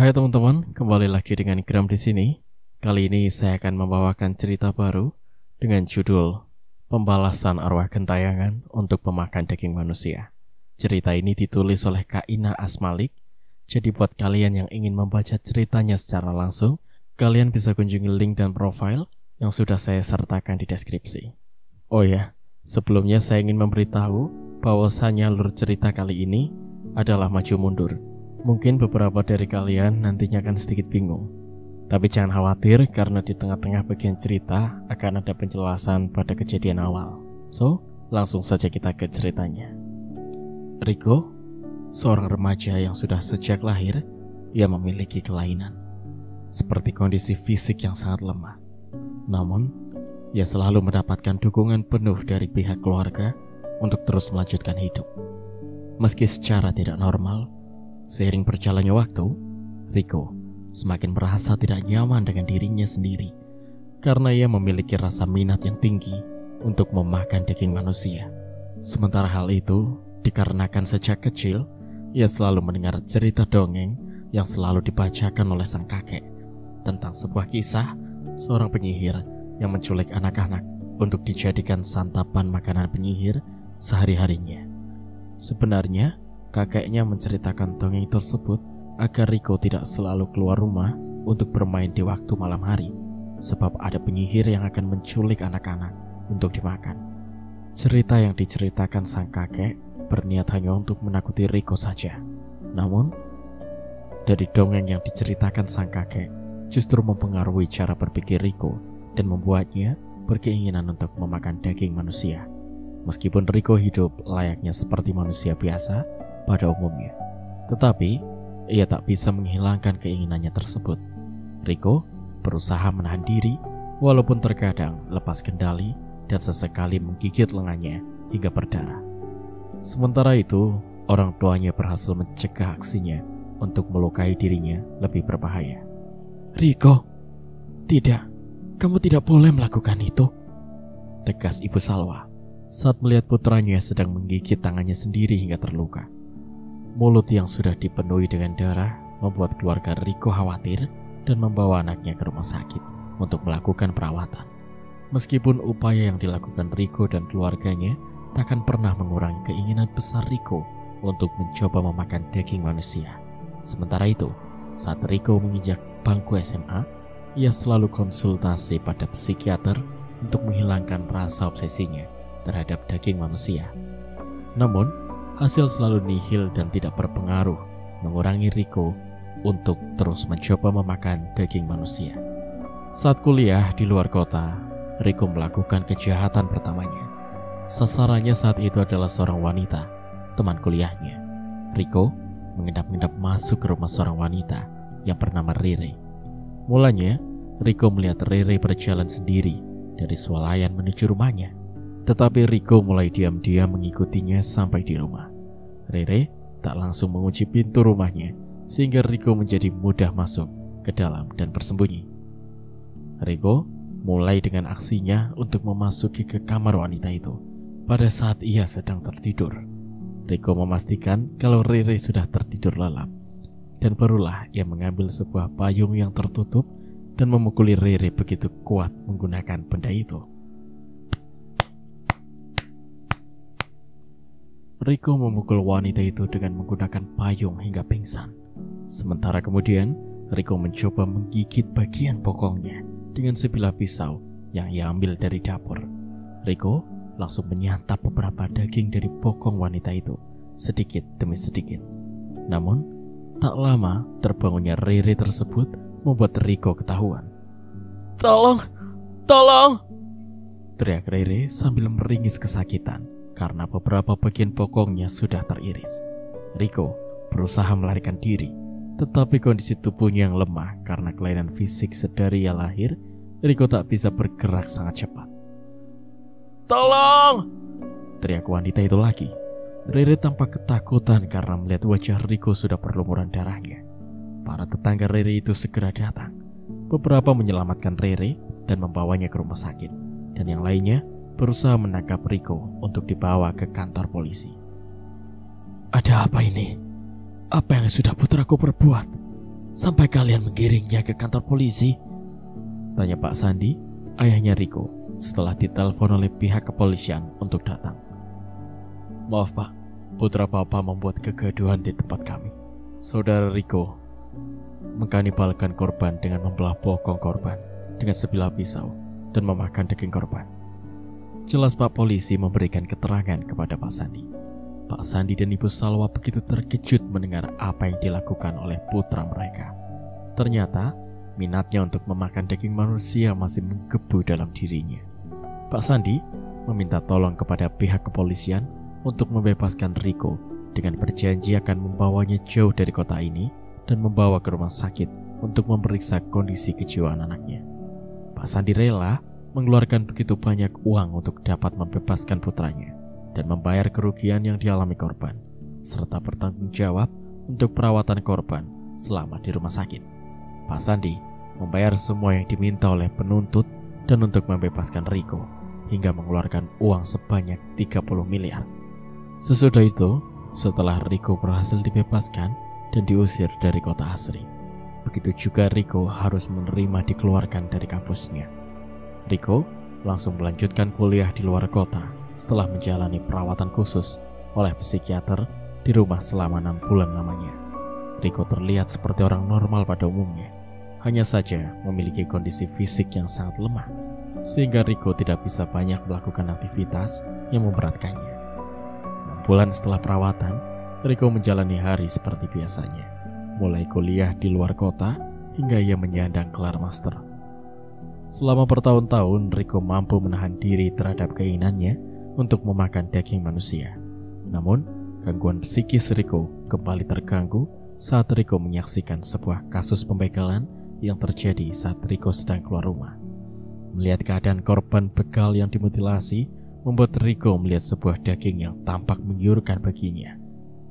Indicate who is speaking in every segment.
Speaker 1: Hai teman-teman, kembali lagi dengan Gram di sini. Kali ini saya akan membawakan cerita baru dengan judul Pembalasan Arwah Gentayangan untuk Pemakan Daging Manusia. Cerita ini ditulis oleh Kak Ina Asmalik. Jadi buat kalian yang ingin membaca ceritanya secara langsung, kalian bisa kunjungi link dan profil yang sudah saya sertakan di deskripsi. Oh ya, sebelumnya saya ingin memberitahu bahwasannya alur cerita kali ini adalah maju mundur. Mungkin beberapa dari kalian nantinya akan sedikit bingung. Tapi jangan khawatir karena di tengah-tengah bagian cerita akan ada penjelasan pada kejadian awal. So, langsung saja kita ke ceritanya. Rico, seorang remaja yang sudah sejak lahir, ia memiliki kelainan. Seperti kondisi fisik yang sangat lemah. Namun, ia selalu mendapatkan dukungan penuh dari pihak keluarga untuk terus melanjutkan hidup. Meski secara tidak normal, seiring berjalannya waktu, Rico semakin merasa tidak nyaman dengan dirinya sendiri karena ia memiliki rasa minat yang tinggi untuk memakan daging manusia. Sementara hal itu dikarenakan sejak kecil ia selalu mendengar cerita dongeng yang selalu dibacakan oleh sang kakek tentang sebuah kisah seorang penyihir yang menculik anak-anak untuk dijadikan santapan makanan penyihir sehari-harinya. Sebenarnya kakeknya menceritakan dongeng tersebut agar Rico tidak selalu keluar rumah untuk bermain di waktu malam hari, sebab ada penyihir yang akan menculik anak-anak untuk dimakan. Cerita yang diceritakan sang kakek berniat hanya untuk menakuti Rico saja. Namun, dari dongeng yang diceritakan sang kakek justru mempengaruhi cara berpikir Rico dan membuatnya berkeinginan untuk memakan daging manusia. Meskipun Rico hidup layaknya seperti manusia biasa pada umumnya, tetapi ia tak bisa menghilangkan keinginannya tersebut. Rico berusaha menahan diri walaupun terkadang lepas kendali dan sesekali menggigit lengannya hingga berdarah. Sementara itu, orang tuanya berhasil mencegah aksinya untuk melukai dirinya lebih berbahaya. "Rico, tidak, kamu tidak boleh melakukan itu," tegas Ibu Salwa saat melihat putranya sedang menggigit tangannya sendiri hingga terluka. Mulut yang sudah dipenuhi dengan darah membuat keluarga Rico khawatir dan membawa anaknya ke rumah sakit untuk melakukan perawatan. Meskipun upaya yang dilakukan Rico dan keluarganya takkan pernah mengurangi keinginan besar Rico untuk mencoba memakan daging manusia. Sementara itu, saat Rico menginjak bangku SMA, ia selalu konsultasi pada psikiater untuk menghilangkan rasa obsesinya terhadap daging manusia. Namun, hasil selalu nihil dan tidak berpengaruh mengurangi Rico untuk terus mencoba memakan daging manusia. Saat kuliah di luar kota, Rico melakukan kejahatan pertamanya. Sasarannya saat itu adalah seorang wanita, teman kuliahnya. Rico mengendap-endap masuk ke rumah seorang wanita yang bernama Rere. Mulanya, Rico melihat Rere berjalan sendiri dari swalayan menuju rumahnya. Tetapi Rico mulai diam-diam mengikutinya sampai di rumah. Rere tak langsung mengunci pintu rumahnya, sehingga Rico menjadi mudah masuk ke dalam dan bersembunyi. Rico mulai dengan aksinya untuk memasuki ke kamar wanita itu pada saat ia sedang tertidur. Rico memastikan kalau Rere sudah tertidur lelap, dan barulah ia mengambil sebuah payung yang tertutup dan memukuli Rere begitu kuat menggunakan benda itu. Rico memukul wanita itu dengan menggunakan payung hingga pingsan. Sementara kemudian, Rico mencoba menggigit bagian bokongnya dengan sebilah pisau yang ia ambil dari dapur. Rico langsung menyantap beberapa daging dari bokong wanita itu, sedikit demi sedikit. Namun, tak lama terbangunnya Rere tersebut membuat Rico ketahuan. "Tolong! Tolong!" teriak Rere sambil meringis kesakitan karena beberapa bagian bokongnya sudah teriris. Rico berusaha melarikan diri, tetapi kondisi tubuhnya yang lemah karena kelainan fisik sedari ia lahir, Rico tak bisa bergerak sangat cepat. "Tolong!" teriak wanita itu lagi. Rere tampak ketakutan karena melihat wajah Rico sudah berlumuran darahnya. Para tetangga Rere itu segera datang. Beberapa menyelamatkan Rere dan membawanya ke rumah sakit, dan yang lainnya berusaha menangkap Rico untuk dibawa ke kantor polisi. "Ada apa ini? Apa yang sudah putraku perbuat?" sampai kalian menggiringnya ke kantor polisi? Tanya Pak Sandi, ayahnya Riko, setelah ditelepon oleh pihak kepolisian untuk datang. Maaf Pak, putra Papa membuat kegaduhan di tempat kami. Saudara Riko mengkanibalkan korban dengan membelah bokong korban dengan sebilah pisau dan memakan daging korban. Jelas Pak polisi memberikan keterangan kepada Pak Sandi. Pak Sandi dan Ibu Salwa begitu terkejut mendengar apa yang dilakukan oleh putra mereka. Ternyata minatnya untuk memakan daging manusia masih menggebu dalam dirinya. Pak Sandi meminta tolong kepada pihak kepolisian untuk membebaskan Riko dengan berjanji akan membawanya jauh dari kota ini dan membawa ke rumah sakit untuk memeriksa kondisi kejiwaan anaknya. Pak Sandi rela mengeluarkan begitu banyak uang untuk dapat membebaskan putranya dan membayar kerugian yang dialami korban, serta bertanggung jawab untuk perawatan korban selama di rumah sakit. Pak Sandi membayar semua yang diminta oleh penuntut dan untuk membebaskan Riko hingga mengeluarkan uang sebanyak 30 miliar. Sesudah itu, setelah Riko berhasil dibebaskan dan diusir dari kota asri, begitu juga Riko harus menerima dikeluarkan dari kampusnya. Riko langsung melanjutkan kuliah di luar kota setelah menjalani perawatan khusus oleh psikiater di rumah selama 6 bulan lamanya. Riko terlihat seperti orang normal pada umumnya, hanya saja memiliki kondisi fisik yang sangat lemah, sehingga Riko tidak bisa banyak melakukan aktivitas yang memberatkannya. 6 bulan setelah perawatan, Riko menjalani hari seperti biasanya, mulai kuliah di luar kota hingga ia menyandang gelar master. Selama bertahun-tahun, Riko mampu menahan diri terhadap keinginannya untuk memakan daging manusia. Namun, gangguan psikis Riko kembali terganggu saat Riko menyaksikan sebuah kasus pembegalan yang terjadi saat Riko sedang keluar rumah. Melihat keadaan korban begal yang dimutilasi, membuat Riko melihat sebuah daging yang tampak menggiurkan baginya.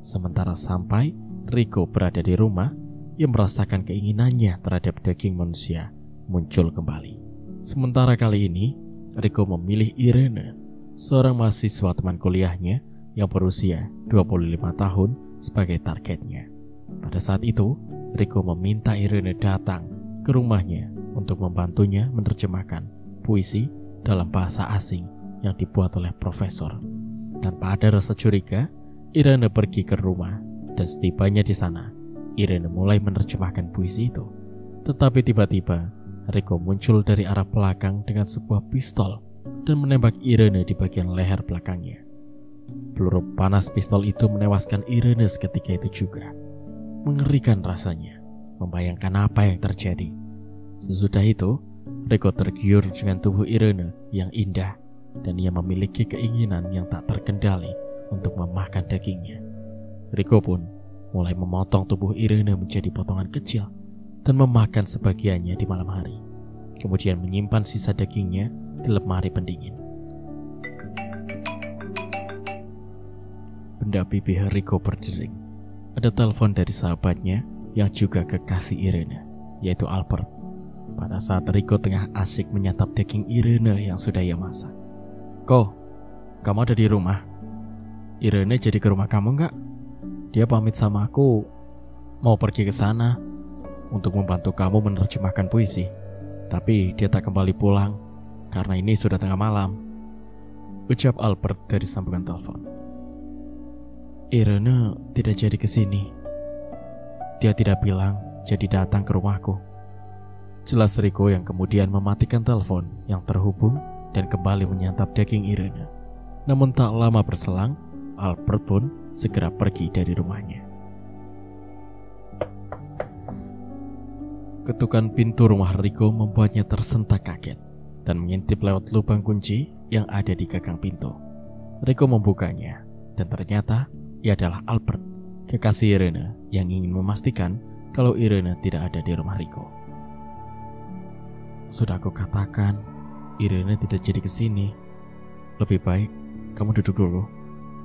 Speaker 1: Sementara sampai Riko berada di rumah, ia merasakan keinginannya terhadap daging manusia muncul kembali. Sementara kali ini, Riko memilih Irene, seorang mahasiswa teman kuliahnya yang berusia 25 tahun sebagai targetnya. Pada saat itu, Riko meminta Irene datang ke rumahnya untuk membantunya menerjemahkan puisi dalam bahasa asing yang dibuat oleh profesor. Tanpa ada rasa curiga, Irene pergi ke rumah dan setibanya di sana, Irene mulai menerjemahkan puisi itu. Tetapi tiba-tiba, Riko muncul dari arah belakang dengan sebuah pistol dan menembak Irene di bagian leher belakangnya. Peluru panas pistol itu menewaskan Irene seketika itu juga. Mengerikan rasanya, membayangkan apa yang terjadi. Sesudah itu, Riko tergiur dengan tubuh Irene yang indah dan ia memiliki keinginan yang tak terkendali untuk memakan dagingnya. Riko pun mulai memotong tubuh Irene menjadi potongan kecil dan memakan sebagiannya di malam hari. Kemudian menyimpan sisa dagingnya di lemari pendingin. Benda pipi Riko berdering. Ada telepon dari sahabatnya yang juga kekasih Irene, yaitu Albert. Pada saat Riko tengah asik menyantap daging Irene yang sudah ia masak. "Ko, kamu ada di rumah? Irene jadi ke rumah kamu enggak? Dia pamit sama aku mau pergi ke sana untuk membantu kamu menerjemahkan puisi. Tapi dia tak kembali pulang karena ini sudah tengah malam," ucap Albert dari sambungan telepon. "Irene tidak jadi ke sini. Dia tidak bilang jadi datang ke rumahku," jelas Riko yang kemudian mematikan telepon yang terhubung dan kembali menyantap daging Irene. Namun tak lama berselang, Albert pun segera pergi dari rumahnya. Ketukan pintu rumah Riko membuatnya tersentak kaget dan mengintip lewat lubang kunci yang ada di gagang pintu. Riko membukanya dan ternyata ia adalah Albert, kekasih Irene yang ingin memastikan kalau Irene tidak ada di rumah Riko. "Sudah aku katakan, Irene tidak jadi ke sini. Lebih baik kamu duduk dulu.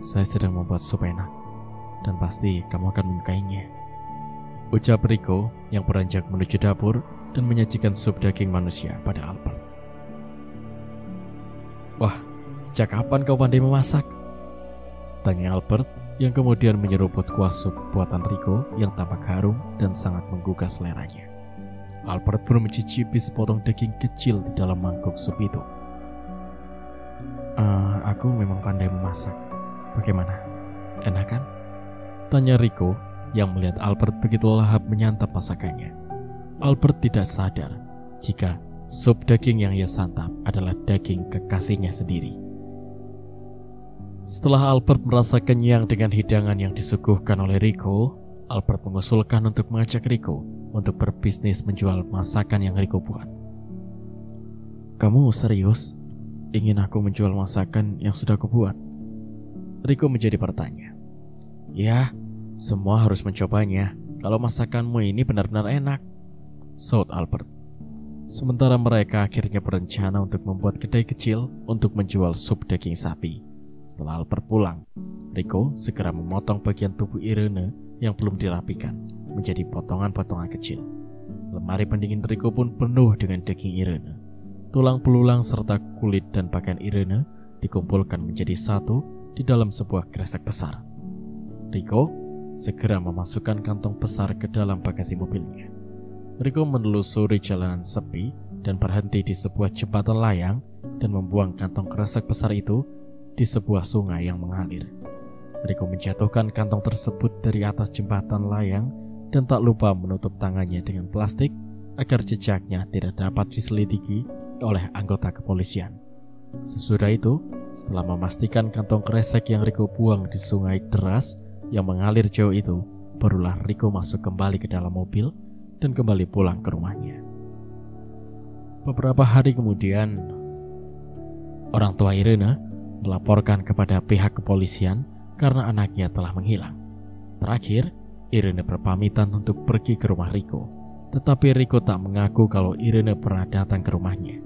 Speaker 1: Saya sedang membuat sup enak dan pasti kamu akan menyukainya," ucap Riko yang beranjak menuju dapur dan menyajikan sup daging manusia pada Albert. "Wah, sejak kapan kau pandai memasak?" tanya Albert yang kemudian menyeruput kuah sup buatan Rico yang tampak harum dan sangat menggugah seleranya. Albert pun mencicipi sepotong daging kecil di dalam mangkuk sup itu. Aku memang pandai memasak. Bagaimana? Enak kan? Tanya Rico yang melihat Albert begitu lahap menyantap masakannya. Albert tidak sadar jika sup daging yang ia santap adalah daging kekasihnya sendiri. Setelah Albert merasa kenyang dengan hidangan yang disuguhkan oleh Rico, Albert mengusulkan untuk mengajak Rico untuk berbisnis menjual masakan yang Rico buat. Kamu serius? Ingin aku menjual masakan yang sudah aku buat? Rico menjadi bertanya. Ya, semua harus mencobanya. Kalau masakanmu ini benar-benar enak, saut Albert. Sementara mereka akhirnya berencana untuk membuat kedai kecil untuk menjual sup daging sapi. Setelah Albert pulang, Rico segera memotong bagian tubuh Irene yang belum dirapikan menjadi potongan-potongan kecil. Lemari pendingin Rico pun penuh dengan daging Irene. Tulang belulang serta kulit dan pakaian Irene dikumpulkan menjadi satu di dalam sebuah kresek besar. Rico segera memasukkan kantong besar ke dalam bagasi mobilnya. Rico menelusuri jalanan sepi dan berhenti di sebuah jembatan layang dan membuang kantong kresek besar itu di sebuah sungai yang mengalir. Rico menjatuhkan kantong tersebut dari atas jembatan layang dan tak lupa menutup tangannya dengan plastik agar jejaknya tidak dapat diselidiki oleh anggota kepolisian. Sesudah itu, setelah memastikan kantong kresek yang Rico buang di sungai deras yang mengalir jauh itu, barulah Rico masuk kembali ke dalam mobil dan kembali pulang ke rumahnya. Beberapa hari kemudian, orang tua Irene melaporkan kepada pihak kepolisian karena anaknya telah menghilang. Terakhir, Irene berpamitan untuk pergi ke rumah Rico, tetapi Rico tak mengaku kalau Irene pernah datang ke rumahnya.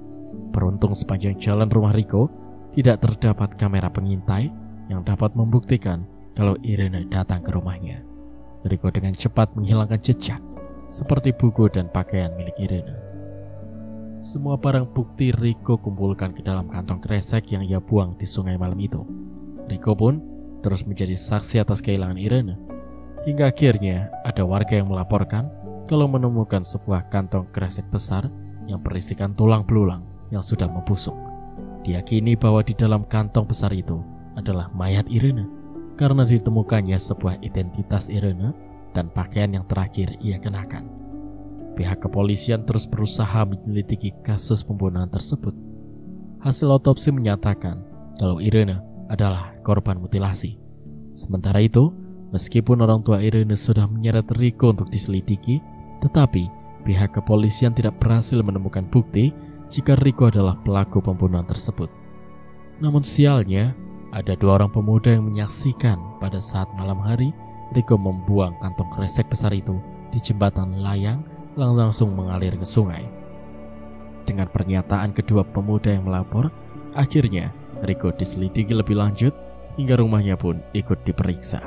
Speaker 1: Beruntung sepanjang jalan rumah Rico tidak terdapat kamera pengintai yang dapat membuktikan kalau Irene datang ke rumahnya. Rico dengan cepat menghilangkan jejak seperti buku dan pakaian milik Irene. Semua barang bukti Rico kumpulkan ke dalam kantong kresek yang ia buang di sungai malam itu. Rico pun terus menjadi saksi atas kehilangan Irene. Hingga akhirnya ada warga yang melaporkan kalau menemukan sebuah kantong kresek besar yang berisikan tulang belulang yang sudah membusuk. Diyakini bahwa di dalam kantong besar itu adalah mayat Irene karena ditemukannya sebuah identitas Irene dan pakaian yang terakhir ia kenakan. Pihak kepolisian terus berusaha menyelidiki kasus pembunuhan tersebut. Hasil otopsi menyatakan kalau Irene adalah korban mutilasi. Sementara itu, meskipun orang tua Irene sudah menyeret Rico untuk diselidiki, tetapi pihak kepolisian tidak berhasil menemukan bukti jika Rico adalah pelaku pembunuhan tersebut. Namun sialnya, ada dua orang pemuda yang menyaksikan pada saat malam hari Rico membuang kantong kresek besar itu di jembatan layang langsung mengalir ke sungai. Dengan pernyataan kedua pemuda yang melapor, akhirnya Rico diselidiki lebih lanjut hingga rumahnya pun ikut diperiksa.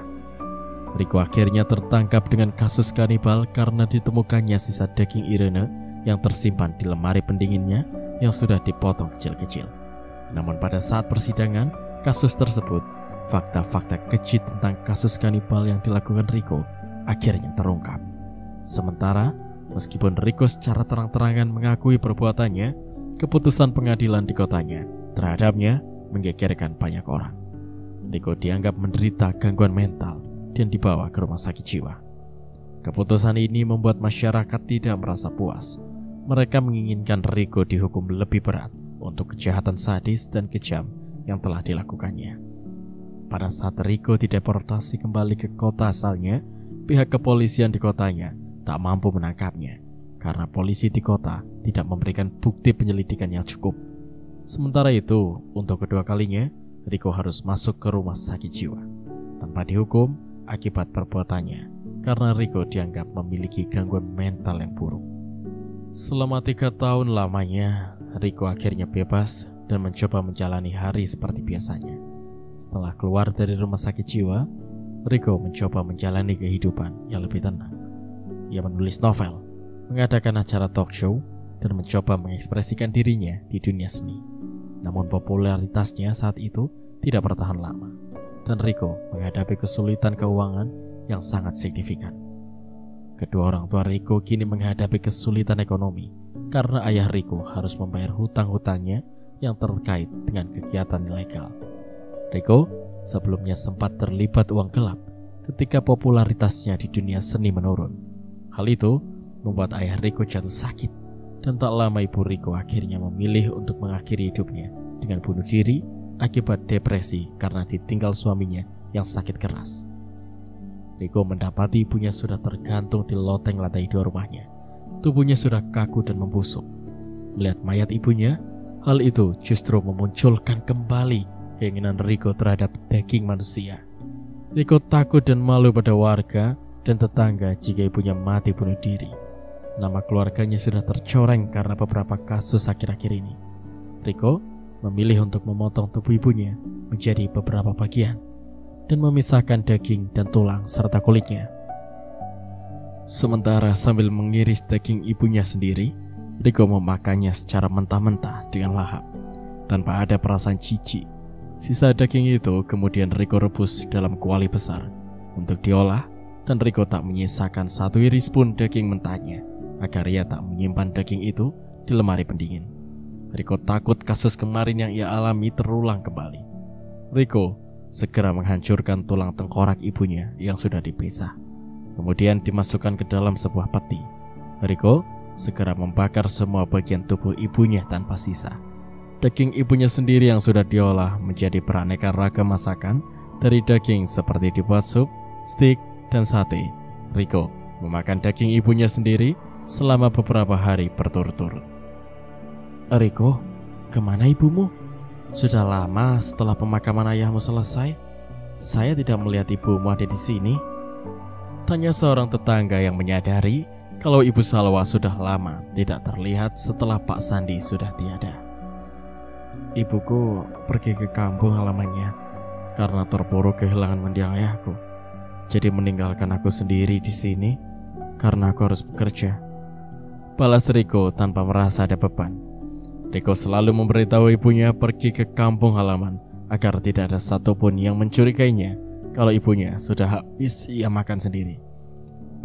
Speaker 1: Rico akhirnya tertangkap dengan kasus kanibal karena ditemukannya sisa daging Irene yang tersimpan di lemari pendinginnya yang sudah dipotong kecil-kecil. Namun pada saat persidangan kasus tersebut, fakta-fakta keji tentang kasus kanibal yang dilakukan Rico akhirnya terungkap. Sementara, meskipun Rico secara terang-terangan mengakui perbuatannya, keputusan pengadilan di kotanya terhadapnya menggegerkan banyak orang. Rico dianggap menderita gangguan mental dan dibawa ke rumah sakit jiwa. Keputusan ini membuat masyarakat tidak merasa puas. Mereka menginginkan Rico dihukum lebih berat untuk kejahatan sadis dan kejam yang telah dilakukannya. Pada saat Rico dideportasi kembali ke kota asalnya, pihak kepolisian di kotanya tak mampu menangkapnya karena polisi di kota tidak memberikan bukti penyelidikan yang cukup. Sementara itu, untuk kedua kalinya, Rico harus masuk ke rumah sakit jiwa tanpa dihukum akibat perbuatannya karena Rico dianggap memiliki gangguan mental yang buruk. Selama 3 tahun lamanya, Rico akhirnya bebas dan mencoba menjalani hari seperti biasanya. Setelah keluar dari rumah sakit jiwa, Rico mencoba menjalani kehidupan yang lebih tenang. Ia menulis novel, mengadakan acara talk show, dan mencoba mengekspresikan dirinya di dunia seni. Namun popularitasnya saat itu tidak bertahan lama. dan Rico menghadapi kesulitan keuangan yang sangat signifikan. Kedua orang tua Rico kini menghadapi kesulitan ekonomi karena ayah Rico harus membayar hutang-hutangnya yang terkait dengan kegiatan ilegal. Rico sebelumnya sempat terlibat uang gelap ketika popularitasnya di dunia seni menurun. Hal itu membuat ayah Rico jatuh sakit, dan tak lama ibu Rico akhirnya memilih untuk mengakhiri hidupnya dengan bunuh diri akibat depresi karena ditinggal suaminya yang sakit keras. Rico mendapati ibunya sudah tergantung di loteng lantai 2 rumahnya. Tubuhnya sudah kaku dan membusuk. Melihat mayat ibunya, hal itu justru memunculkan kembali keinginan Rico terhadap daging manusia. Rico takut dan malu pada warga dan tetangga jika ibunya mati bunuh diri. Nama keluarganya sudah tercoreng karena beberapa kasus akhir-akhir ini. Rico memilih untuk memotong tubuh ibunya menjadi beberapa bagian dan memisahkan daging dan tulang serta kulitnya. Sementara sambil mengiris daging ibunya sendiri, Rico memakannya secara mentah-mentah dengan lahap tanpa ada perasaan jijik. Sisa daging itu kemudian Rico rebus dalam kuali besar untuk diolah, dan Rico tak menyisakan satu iris pun daging mentahnya agar ia tak menyimpan daging itu di lemari pendingin. Rico takut kasus kemarin yang ia alami terulang kembali. Rico segera menghancurkan tulang tengkorak ibunya yang sudah dipisah, kemudian dimasukkan ke dalam sebuah peti. Rico segera membakar semua bagian tubuh ibunya tanpa sisa. Daging ibunya sendiri yang sudah diolah menjadi beraneka ragam masakan, dari daging seperti dibuat sup, steak, dan sate. Rico memakan daging ibunya sendiri selama beberapa hari berturut-turut. Rico, kemana ibumu? Sudah lama setelah pemakaman ayahmu selesai, saya tidak melihat ibumu ada di sini. Tanya seorang tetangga yang menyadari kalau Ibu Salwa sudah lama tidak terlihat setelah Pak Sandi sudah tiada. Ibuku pergi ke kampung halamannya karena terpuruk kehilangan mendiang ayahku. Jadi meninggalkan aku sendiri di sini karena aku harus bekerja. Balas Rico tanpa merasa ada beban. Rico selalu memberitahu ibunya pergi ke kampung halaman agar tidak ada satupun yang mencurigainya kalau ibunya sudah habis ia makan sendiri.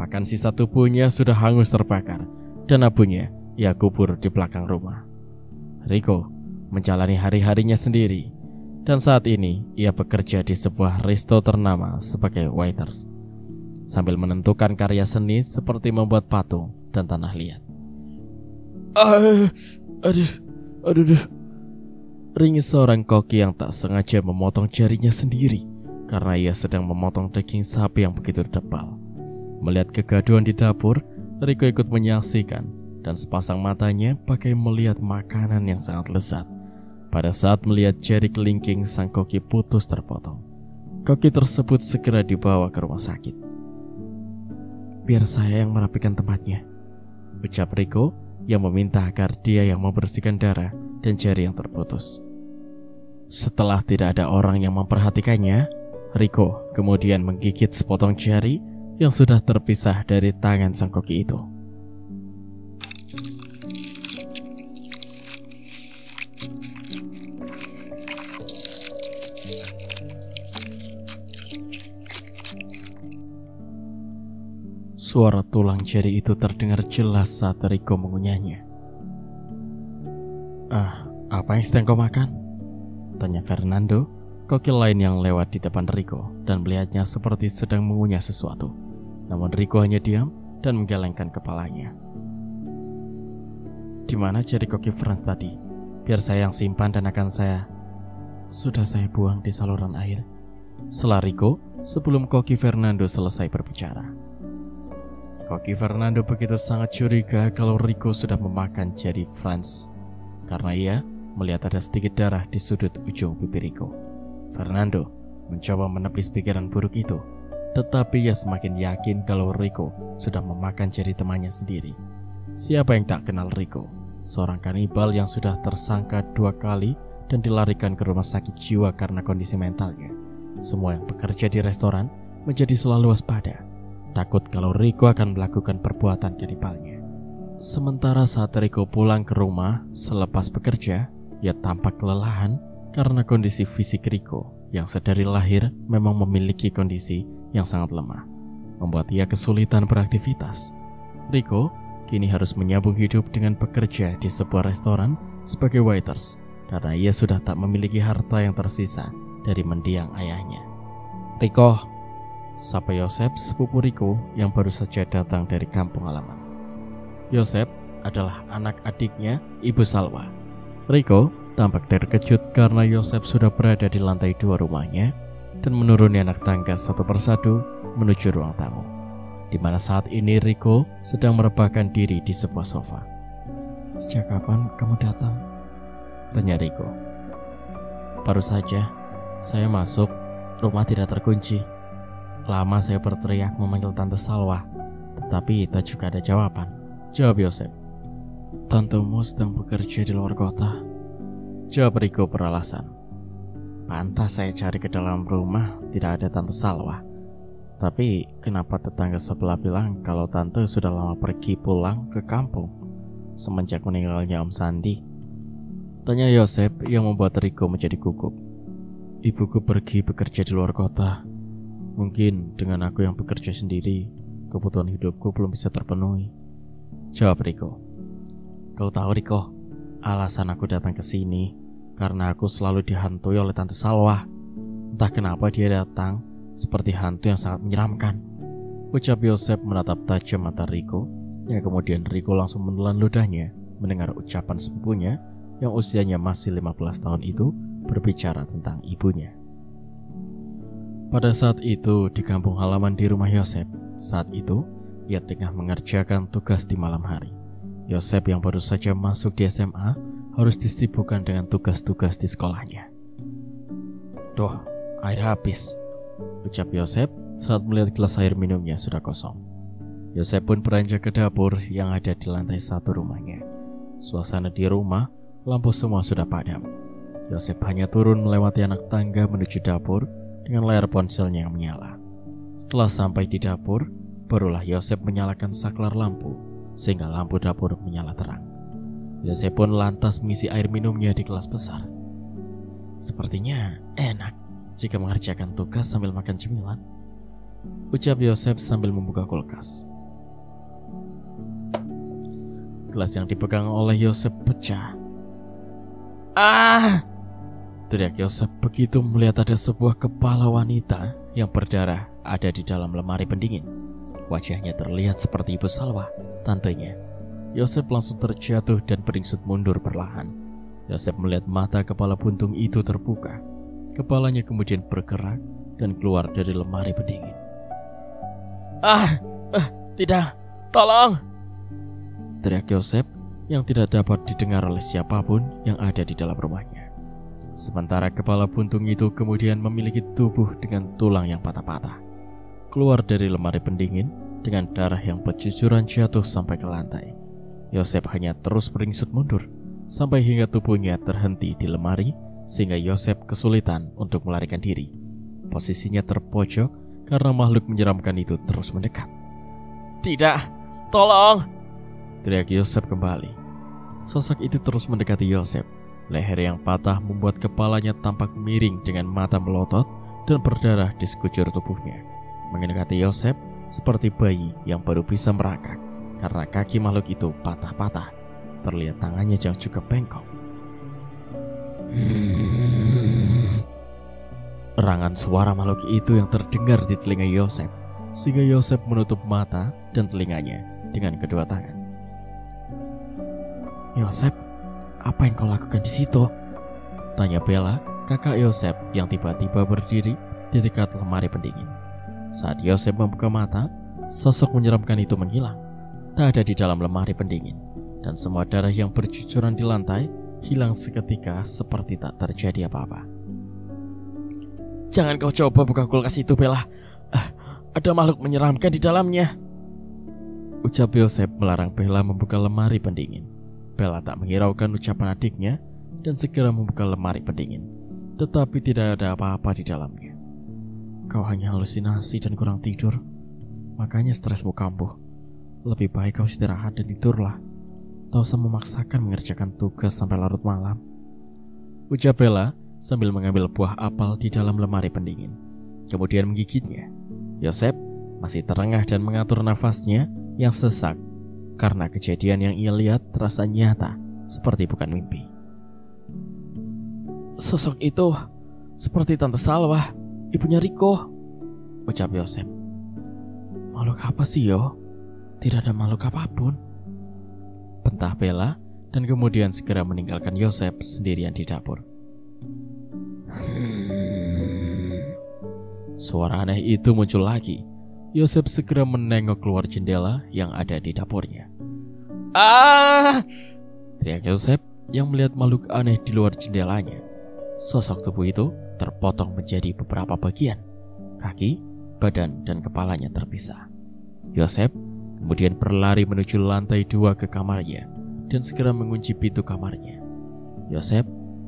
Speaker 1: Bahkan sisa tubuhnya sudah hangus terbakar dan abunya ia kubur di belakang rumah. Rico menjalani hari-harinya sendiri, dan saat ini ia bekerja di sebuah resto ternama sebagai waiters, sambil menentukan karya seni seperti membuat patung dan tanah liat. Aduh, ringis seorang koki yang tak sengaja memotong jarinya sendiri karena ia sedang memotong daging sapi yang begitu tebal. Melihat kegaduhan di dapur, Rico ikut menyaksikan dan sepasang matanya bagai melihat makanan yang sangat lezat. Pada saat melihat jari kelingking sang koki putus terpotong, koki tersebut segera dibawa ke rumah sakit. Biar saya yang merapikan tempatnya, ucap Rico yang meminta agar dia yang membersihkan darah dan jari yang terputus. Setelah tidak ada orang yang memperhatikannya, Rico kemudian menggigit sepotong jari yang sudah terpisah dari tangan sang koki itu. Suara tulang jari itu terdengar jelas saat Rico mengunyahnya. Apa yang sedang kau makan? Tanya Fernando, koki lain yang lewat di depan Rico dan melihatnya seperti sedang mengunyah sesuatu. Namun Rico hanya diam dan menggelengkan kepalanya. Di mana jari koki Franz tadi? Biar saya yang simpan dan akan sudah saya buang di saluran air, sela Rico sebelum koki Fernando selesai berbicara. Koki Fernando begitu sangat curiga kalau Rico sudah memakan jari Franz, karena ia melihat ada sedikit darah di sudut ujung pipi Rico. Fernando mencoba menepis pikiran buruk itu, tetapi ia semakin yakin kalau Rico sudah memakan jari temannya sendiri. Siapa yang tak kenal Rico? Seorang kanibal yang sudah tersangka 2 kali dan dilarikan ke rumah sakit jiwa karena kondisi mentalnya. Semua yang bekerja di restoran menjadi selalu waspada, takut kalau Rico akan melakukan perbuatan kanibalnya. Sementara saat Rico pulang ke rumah selepas bekerja, ia tampak kelelahan karena kondisi fisik Rico yang sedari lahir memang memiliki kondisi yang sangat lemah, membuat ia kesulitan beraktivitas. Rico kini harus menyambung hidup dengan bekerja di sebuah restoran sebagai waiters karena ia sudah tak memiliki harta yang tersisa dari mendiang ayahnya. "Rico," sapa Yosep, sepupu Rico yang baru saja datang dari kampung halaman. Yosep adalah anak adiknya Ibu Salwa. Rico tampak terkejut karena Yosep sudah berada di lantai 2 rumahnya dan menuruni anak tangga satu persatu menuju ruang tamu, di mana saat ini Rico sedang merebahkan diri di sebuah sofa. "Sejak kapan kamu datang?" tanya Rico. "Baru saja saya masuk, rumah tidak terkunci. Lama saya berteriak memanggil Tante Salwa, tetapi tak juga ada jawaban," jawab Yosep. "Tantemu sedang bekerja di luar kota," jawab Rico beralasan. "Pantas saya cari ke dalam rumah tidak ada Tante Salwa. Tapi kenapa tetangga sebelah bilang kalau Tante sudah lama pergi pulang ke kampung semenjak meninggalnya Om Sandi?" tanya Yosep yang membuat Rico menjadi gugup. "Ibuku pergi bekerja di luar kota. Mungkin dengan aku yang bekerja sendiri, kebutuhan hidupku belum bisa terpenuhi," jawab Rico. "Kau tahu Rico, alasan aku datang ke sini karena aku selalu dihantui oleh Tante Salwa. Entah kenapa dia datang seperti hantu yang sangat menyeramkan," ucap Yosep menatap tajam mata Rico, yang kemudian Rico langsung menelan ludahnya mendengar ucapan sepupunya yang usianya masih 15 tahun itu berbicara tentang ibunya. Pada saat itu di kampung halaman di rumah Yosep, saat itu ia tengah mengerjakan tugas di malam hari. Yosep yang baru saja masuk di SMA harus disibukkan dengan tugas-tugas di sekolahnya. "Duh, air habis," ucap Yosep saat melihat gelas air minumnya sudah kosong. Yosep pun beranjak ke dapur yang ada di lantai 1 rumahnya. Suasana di rumah, lampu semua sudah padam. Yosep hanya turun melewati anak tangga menuju dapur dengan layar ponselnya yang menyala. Setelah sampai di dapur, barulah Yosep menyalakan saklar lampu sehingga lampu dapur menyala terang. Yosep pun lantas mengisi air minumnya di gelas besar. "Sepertinya enak jika mengerjakan tugas sambil makan cemilan," ucap Yosep sambil membuka kulkas. Gelas yang dipegang oleh Yosep pecah. "Ah!" teriak Yosep begitu melihat ada sebuah kepala wanita yang berdarah ada di dalam lemari pendingin. Wajahnya terlihat seperti Ibu Salwa, tantenya. Yosep langsung terjatuh dan beringsut mundur perlahan. Yosep melihat mata kepala buntung itu terbuka. Kepalanya kemudian bergerak dan keluar dari lemari pendingin. Tidak, tolong!" teriak Yosep yang tidak dapat didengar oleh siapapun yang ada di dalam rumahnya. Sementara kepala buntung itu kemudian memiliki tubuh dengan tulang yang patah-patah, keluar dari lemari pendingin dengan darah yang bercucuran jatuh sampai ke lantai. Yosep hanya terus beringsut mundur sampai hingga tubuhnya terhenti di lemari sehingga Yosep kesulitan untuk melarikan diri. Posisinya terpojok karena makhluk menyeramkan itu terus mendekat. "Tidak, tolong!" teriak Yosep kembali. Sosok itu terus mendekati Yosep. Leher yang patah membuat kepalanya tampak miring dengan mata melotot dan berdarah di sekujur tubuhnya. Mendekati Yosep seperti bayi yang baru bisa merangkak karena kaki makhluk itu patah-patah. Terlihat tangannya yang juga bengkok. Erangan suara makhluk itu yang terdengar di telinga Yosep, sehingga Yosep menutup mata dan telinganya dengan kedua tangan. "Yosep, apa yang kau lakukan di situ?" tanya Bella, kakak Yosep yang tiba-tiba berdiri di dekat lemari pendingin. Saat Yosep membuka mata, sosok menyeramkan itu menghilang, tak ada di dalam lemari pendingin, dan semua darah yang bercucuran di lantai hilang seketika seperti tak terjadi apa-apa. "Jangan kau coba buka kulkas itu, Bella. Ada makhluk menyeramkan di dalamnya," ucap Yosep melarang Bella membuka lemari pendingin. Bella tak menghiraukan ucapan adiknya dan segera membuka lemari pendingin, tetapi tidak ada apa-apa di dalamnya. "Kau hanya halusinasi dan kurang tidur, makanya stresmu kambuh. Lebih baik kau istirahat dan tidurlah. Tak usah memaksakan mengerjakan tugas sampai larut malam," ucap Bella sambil mengambil buah apel di dalam lemari pendingin. Kemudian menggigitnya. Yosef masih terengah dan mengatur nafasnya yang sesak karena kejadian yang ia lihat terasa nyata seperti bukan mimpi. "Sosok itu seperti Tante Salwa, ibunya Riko," ucap Yosef. "Makhluk apa sih, Yo? Tidak ada makhluk apapun," bentah Bella, dan kemudian segera meninggalkan Yosef sendirian di dapur. Suara aneh itu muncul lagi. Yosef segera menengok keluar jendela yang ada di dapurnya. "Ah!" teriak Yosef yang melihat makhluk aneh di luar jendelanya. Sosok tubuh itu terpotong menjadi beberapa bagian. Kaki, badan, dan kepalanya terpisah. Yosef kemudian berlari menuju lantai 2 ke kamarnya dan segera mengunci pintu kamarnya. Yosef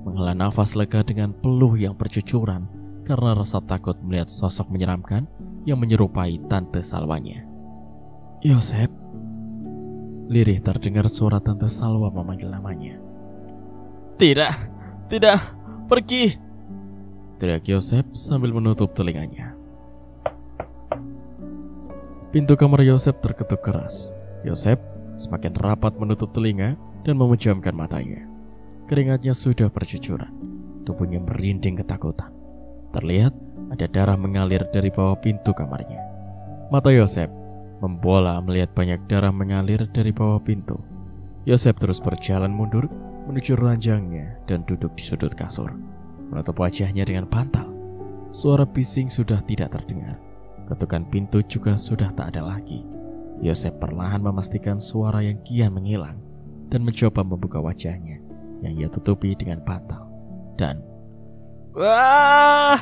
Speaker 1: menghela nafas lega dengan peluh yang bercucuran karena rasa takut melihat sosok menyeramkan yang menyerupai Tante Salwanya. "Yosef," lirih terdengar suara Tante Salwa memanggil namanya. Tidak, pergi!" teriak Yosef sambil menutup telinganya. Pintu kamar Yosef terketuk keras. Yosef semakin rapat menutup telinga dan memejamkan matanya. Keringatnya sudah bercucuran. Tubuhnya merinding ketakutan. Terlihat ada darah mengalir dari bawah pintu kamarnya. Mata Yosef membola melihat banyak darah mengalir dari bawah pintu. Yosef terus berjalan mundur menuju ranjangnya dan duduk di sudut kasur, menutup wajahnya dengan bantal. Suara bising sudah tidak terdengar. Ketukan pintu juga sudah tak ada lagi. Yosef perlahan memastikan suara yang kian menghilang dan mencoba membuka wajahnya yang ia tutupi dengan bantal. Dan "Wah!"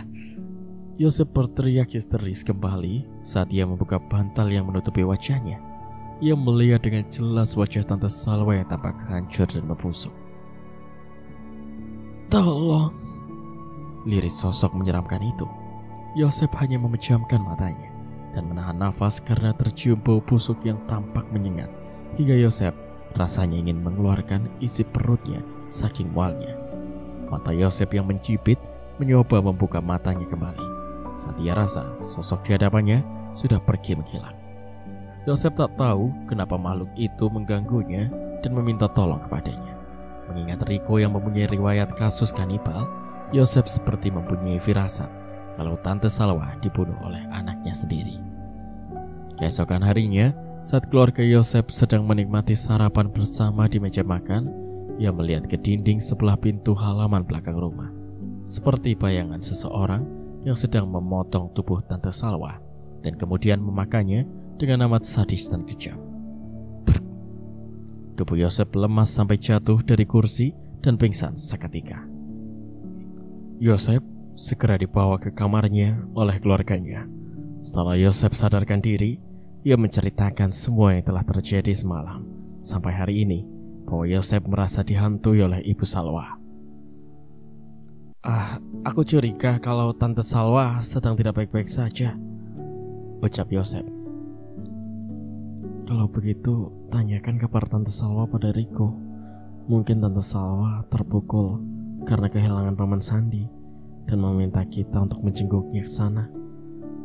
Speaker 1: Yosef berteriak histeris kembali saat ia membuka bantal yang menutupi wajahnya. Ia melihat dengan jelas wajah Tante Salwa yang tampak hancur dan membusuk. "Tolong!" liris sosok menyeramkan itu. Yosef hanya memejamkan matanya dan menahan nafas karena tercium bau busuk yang tampak menyengat, hingga Yosef rasanya ingin mengeluarkan isi perutnya saking mualnya. Mata Yosef yang mencipit mencoba membuka matanya kembali saat ia rasa sosok di hadapannya sudah pergi menghilang. Yosef tak tahu kenapa makhluk itu mengganggunya dan meminta tolong kepadanya. Mengingat Riko yang mempunyai riwayat kasus kanibal, Yosef seperti mempunyai firasat kalau Tante Salwa dibunuh oleh anaknya sendiri. Keesokan harinya, saat keluarga Yosef sedang menikmati sarapan bersama di meja makan, ia melihat ke dinding sebelah pintu halaman belakang rumah, seperti bayangan seseorang yang sedang memotong tubuh Tante Salwa dan kemudian memakannya dengan amat sadis dan kejam. Tubuh Yosef lemas sampai jatuh dari kursi dan pingsan seketika. Yosef segera dibawa ke kamarnya oleh keluarganya. Setelah Yosef sadarkan diri, ia menceritakan semua yang telah terjadi semalam sampai hari ini, bahwa Yosef merasa dihantui oleh Ibu Salwa. Aku curiga kalau Tante Salwa sedang tidak baik-baik saja," ucap Yosef. "Kalau begitu, tanyakan kabar Tante Salwa pada Riko. Mungkin Tante Salwa terpukul karena kehilangan Paman Sandi dan meminta kita untuk menjenguknya ke sana,"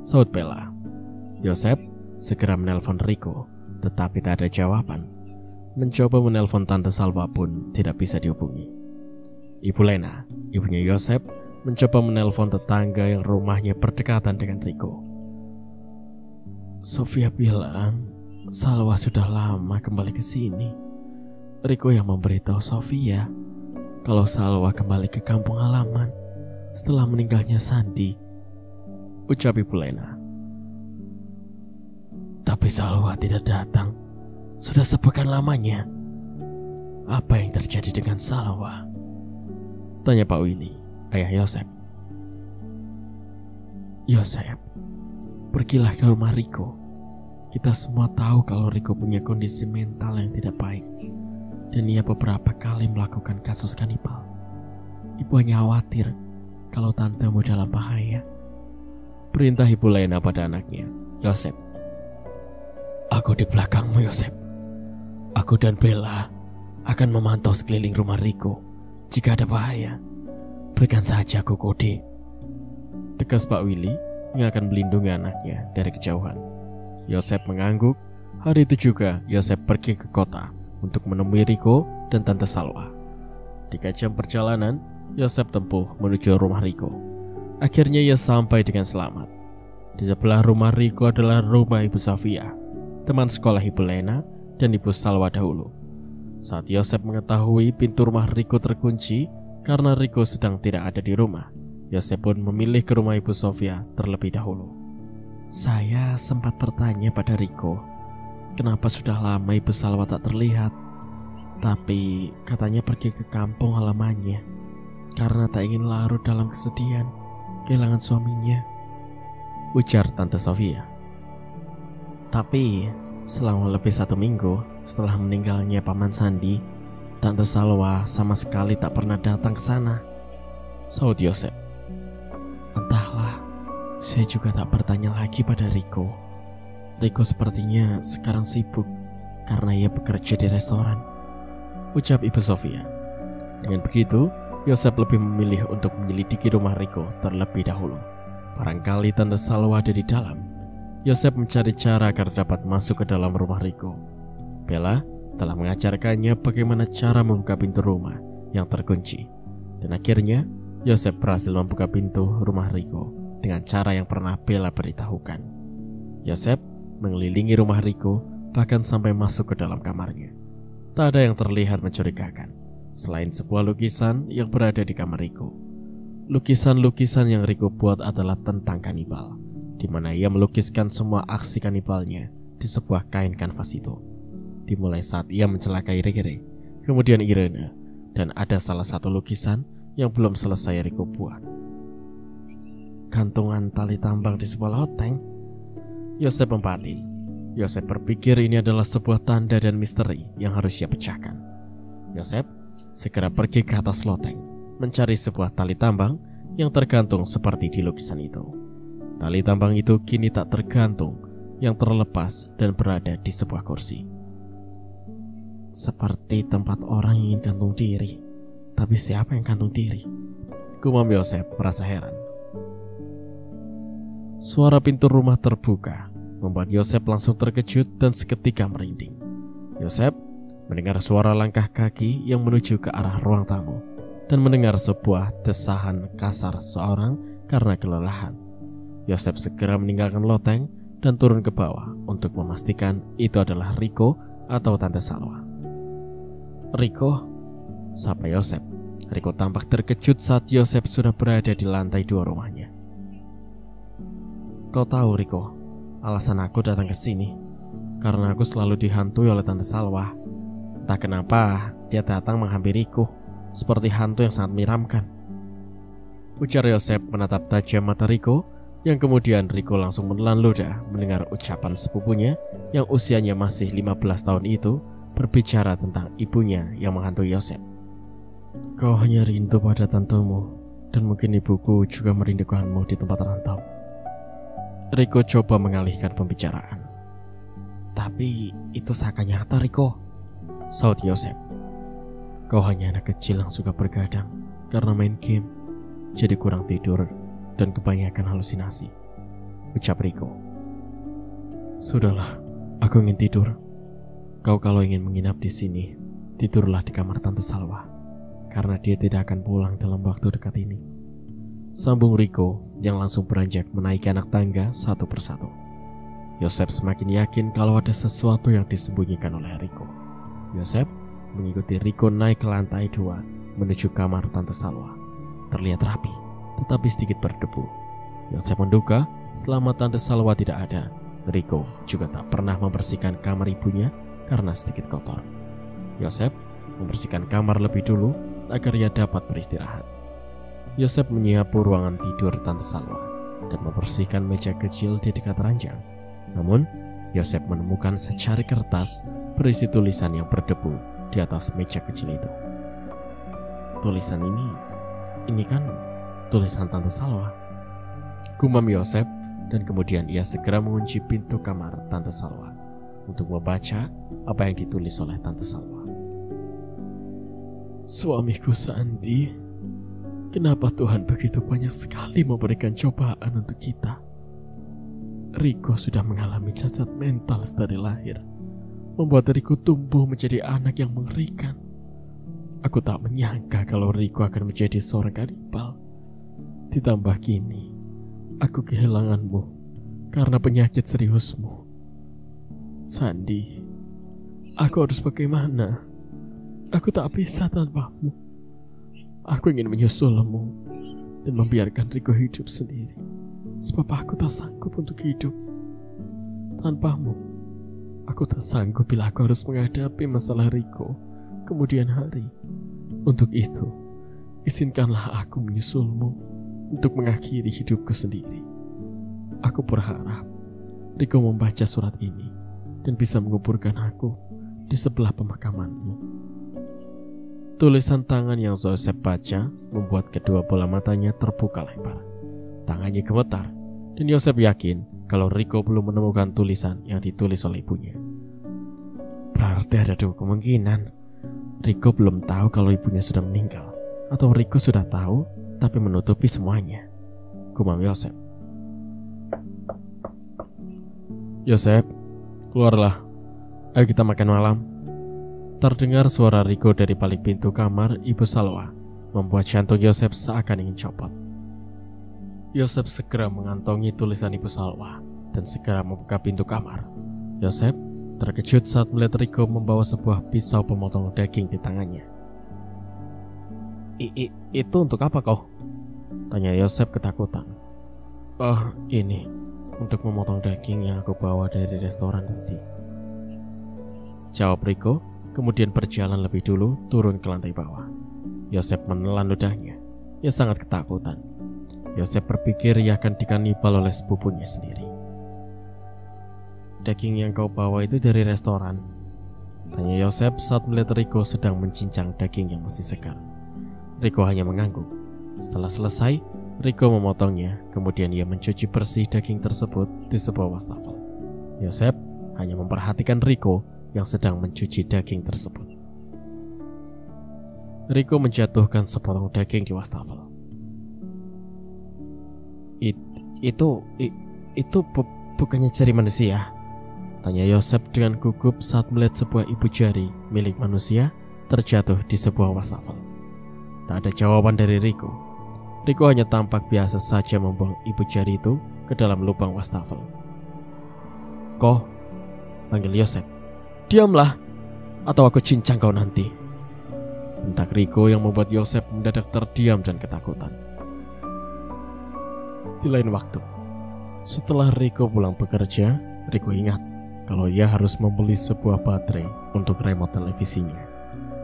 Speaker 1: saut Bella. Yosef segera menelpon Riko, tetapi tak ada jawaban. Mencoba menelpon Tante Salwa pun tidak bisa dihubungi. Ibu Lena, ibunya Yosef, mencoba menelpon tetangga yang rumahnya berdekatan dengan Riko. "Sofia bilang Salwa sudah lama kembali ke sini. Riko yang memberitahu Sofia kalau Salwa kembali ke kampung halaman setelah meninggalnya Sandi," ucap Ibu Lena. "Tapi Salwa tidak datang. Sudah sepekan lamanya. Apa yang terjadi dengan Salwa?" tanya Pak Willy, ayah Yosef. "Yosef, pergilah ke rumah Riko. Kita semua tahu kalau Riko punya kondisi mental yang tidak baik dan ia beberapa kali melakukan kasus kanibal. Ibu hanya khawatir kalau tantemu dalam bahaya," perintah Ibu Lena pada anaknya, Yosef. "Aku di belakangmu, Yosef. Aku dan Bella akan memantau sekeliling rumah Riko jika ada bahaya. Berikan saja aku kode, tegas Pak Willy yang akan melindungi anaknya dari kejauhan. Yosep mengangguk. Hari itu juga Yosep pergi ke kota untuk menemui Riko dan Tante Salwa. 3 jam perjalanan Yosep tempuh menuju rumah Riko. Akhirnya ia sampai dengan selamat. Di sebelah rumah Riko adalah rumah Ibu Sofia, teman sekolah Ibu Lena dan Ibu Salwa dahulu. Saat Yosep mengetahui pintu rumah Riko terkunci karena Riko sedang tidak ada di rumah, Yosep pun memilih ke rumah Ibu Sofia terlebih dahulu. Saya sempat bertanya pada Riko, kenapa sudah lama Ibu Salwa tak terlihat? Tapi katanya pergi ke kampung halamannya karena tak ingin larut dalam kesedihan kehilangan suaminya, ujar Tante Sofia. Tapi selama lebih 1 minggu setelah meninggalnya Paman Sandi, Tante Salwa sama sekali tak pernah datang ke sana, saud Yosep. Entahlah, saya juga tak bertanya lagi pada Riko. Riko sepertinya sekarang sibuk karena ia bekerja di restoran, ucap Ibu Sofia. Dengan begitu, Yosep lebih memilih untuk menyelidiki rumah Riko terlebih dahulu. Barangkali Tante Salwa ada di dalam. Yosep mencari cara agar dapat masuk ke dalam rumah Riko. Bella telah mengajarkannya bagaimana cara membuka pintu rumah yang terkunci. Dan akhirnya, Yosep berhasil membuka pintu rumah Riko dengan cara yang pernah Bella beritahukan. Yosep mengelilingi rumah Riko bahkan sampai masuk ke dalam kamarnya. Tak ada yang terlihat mencurigakan selain sebuah lukisan yang berada di kamar Riko. Lukisan-lukisan yang Riko buat adalah tentang kanibal, di mana ia melukiskan semua aksi kanibalnya di sebuah kain kanvas itu. Dimulai saat ia mencelakai Rere, kemudian Irene, dan ada salah satu lukisan yang belum selesai Riko buat. Gantungan tali tambang di sebuah loteng. Yosep membatin. Yosep berpikir ini adalah sebuah tanda dan misteri yang harus ia pecahkan. Yosep segera pergi ke atas loteng, mencari sebuah tali tambang yang tergantung seperti di lukisan itu. Tali tambang itu kini tak tergantung, yang terlepas dan berada di sebuah kursi. Seperti tempat orang yang ingin gantung diri. Tapi siapa yang gantung diri? Gumam Yosep merasa heran. Suara pintu rumah terbuka membuat Yosep langsung terkejut dan seketika merinding. Yosep mendengar suara langkah kaki yang menuju ke arah ruang tamu dan mendengar sebuah desahan kasar seorang karena kelelahan. Yosep segera meninggalkan loteng dan turun ke bawah untuk memastikan itu adalah Riko atau Tante Salwa. Riko, sapa Yosep. Riko tampak terkejut saat Yosep sudah berada di lantai 2 rumahnya. Kau tahu Riko, alasan aku datang ke sini karena aku selalu dihantui oleh Tante Salwa. Entah kenapa dia datang menghampiriku seperti hantu yang sangat menyeramkan, ujar Yosep menatap tajam mata Riko, yang kemudian Riko langsung menelan ludah mendengar ucapan sepupunya yang usianya masih 15 tahun itu berbicara tentang ibunya yang menghantui Yosep. Kau hanya rindu pada tantemu, dan mungkin ibuku juga merindukanmu di tempat rantau. Riko coba mengalihkan pembicaraan. Tapi itu seakan nyata Riko, saud Yosep. Kau hanya anak kecil yang suka bergadang karena main game, jadi kurang tidur dan kebanyakan halusinasi, ucap Riko. Sudahlah, aku ingin tidur. Kau kalau ingin menginap di sini, tidurlah di kamar Tante Salwa, karena dia tidak akan pulang dalam waktu dekat ini, sambung Riko yang langsung beranjak menaiki anak tangga satu persatu. Yosep semakin yakin kalau ada sesuatu yang disembunyikan oleh Riko. Yosep mengikuti Riko naik ke lantai 2 menuju kamar Tante Salwa. Terlihat rapi, tetapi sedikit berdebu. Yosep menduga selama Tante Salwa tidak ada, Riko juga tak pernah membersihkan kamar ibunya karena sedikit kotor. Yosep membersihkan kamar lebih dulu agar ia dapat beristirahat. Yosep menyapu ruangan tidur Tante Salwa dan membersihkan meja kecil di dekat ranjang. Namun, Yosep menemukan secari kertas berisi tulisan yang berdebu di atas meja kecil itu. Tulisan ini kan tulisan Tante Salwa, gumam Yosep, dan kemudian ia segera mengunci pintu kamar Tante Salwa untuk membaca apa yang ditulis oleh Tante Salwa. Suamiku Sandi Kenapa Tuhan begitu banyak sekali memberikan cobaan untuk kita? Riko sudah mengalami cacat mental dari lahir, membuat Riko tumbuh menjadi anak yang mengerikan. Aku tak menyangka kalau Riko akan menjadi seorang kanibal. Ditambah kini, aku kehilanganmu karena penyakit seriusmu. Sandi, aku harus bagaimana? Aku tak bisa tanpamu. Aku ingin menyusulmu dan membiarkan Riko hidup sendiri, sebab aku tak sanggup untuk hidup tanpamu. Aku tak sanggup bila aku harus menghadapi masalah Riko kemudian hari. Untuk itu, izinkanlah aku menyusulmu untuk mengakhiri hidupku sendiri. Aku berharap Riko membaca surat ini dan bisa menguburkan aku di sebelah pemakamanmu. Tulisan tangan yang Joseph baca membuat kedua bola matanya terbuka lebar. Tangannya gemetar, dan Joseph yakin kalau Riko belum menemukan tulisan yang ditulis oleh ibunya. Berarti ada dua kemungkinan. Riko belum tahu kalau ibunya sudah meninggal, atau Riko sudah tahu tapi menutupi semuanya. Gumam Joseph. Joseph, keluarlah. Ayo kita makan malam. Terdengar suara Riko dari balik pintu kamar Ibu Salwa, membuat jantung Joseph seakan ingin copot. Joseph segera mengantongi tulisan Ibu Salwa dan segera membuka pintu kamar. Joseph terkejut saat melihat Riko membawa sebuah pisau pemotong daging di tangannya. Itu untuk apa kau? Tanya Joseph ketakutan. Oh, ini untuk memotong daging yang aku bawa dari restoran tadi, jawab Riko, kemudian berjalan lebih dulu turun ke lantai bawah. Joseph menelan ludahnya. Ia sangat ketakutan. Joseph berpikir ia akan dikanibal oleh sepupunya sendiri. Daging yang kau bawa itu dari restoran? Tanya Joseph saat melihat Riko sedang mencincang daging yang masih segar. Riko hanya mengangguk. Setelah selesai, Riko memotongnya, kemudian ia mencuci bersih daging tersebut di sebuah wastafel. Joseph hanya memperhatikan Riko yang sedang mencuci daging tersebut. Riko menjatuhkan sepotong daging di wastafel. Itu bukannya jari manusia? Tanya Joseph dengan gugup saat melihat sebuah ibu jari milik manusia terjatuh di sebuah wastafel. Tak ada jawaban dari Riko. Riko hanya tampak biasa saja membuang ibu jari itu ke dalam lubang wastafel. Kau, panggil Joseph. Diamlah, atau aku cincang kau nanti. Bentak Riko yang membuat Joseph mendadak terdiam dan ketakutan. Di lain waktu, setelah Riko pulang bekerja, Riko ingat kalau ia harus membeli sebuah baterai untuk remote televisinya.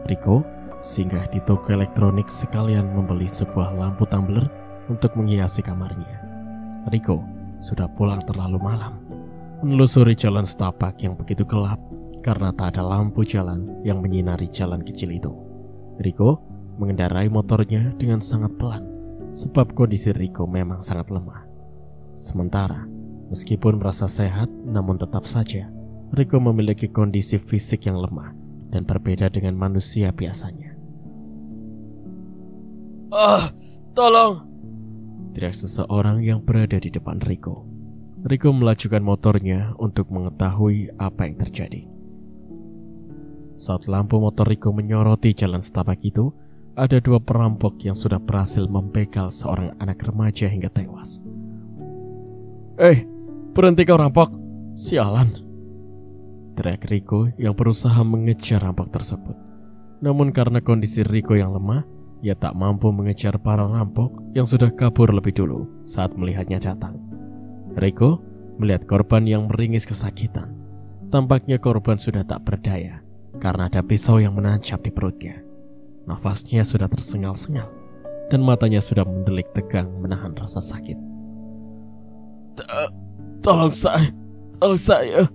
Speaker 1: Riko singgah di toko elektronik sekalian membeli sebuah lampu tumbler untuk menghiasi kamarnya. Riko sudah pulang terlalu malam, menelusuri jalan setapak yang begitu gelap karena tak ada lampu jalan yang menyinari jalan kecil itu. Riko mengendarai motornya dengan sangat pelan, sebab kondisi Riko memang sangat lemah. Sementara, meskipun merasa sehat, namun tetap saja Riko memiliki kondisi fisik yang lemah dan berbeda dengan manusia biasanya. Tolong! Teriak seseorang yang berada di depan Riko. Riko melajukan motornya untuk mengetahui apa yang terjadi. Saat lampu motor Riko menyoroti jalan setapak itu, ada dua perampok yang sudah berhasil membegal seorang anak remaja hingga tewas. Berhenti kau rampok! Sialan! Teriak Riko yang berusaha mengejar rampok tersebut. Namun karena kondisi Riko yang lemah, ia tak mampu mengejar para rampok yang sudah kabur lebih dulu saat melihatnya datang. Riko melihat korban yang meringis kesakitan. Tampaknya korban sudah tak berdaya karena ada pisau yang menancap di perutnya. Nafasnya sudah tersengal-sengal dan matanya sudah mendelik tegang menahan rasa sakit. Tolong saya.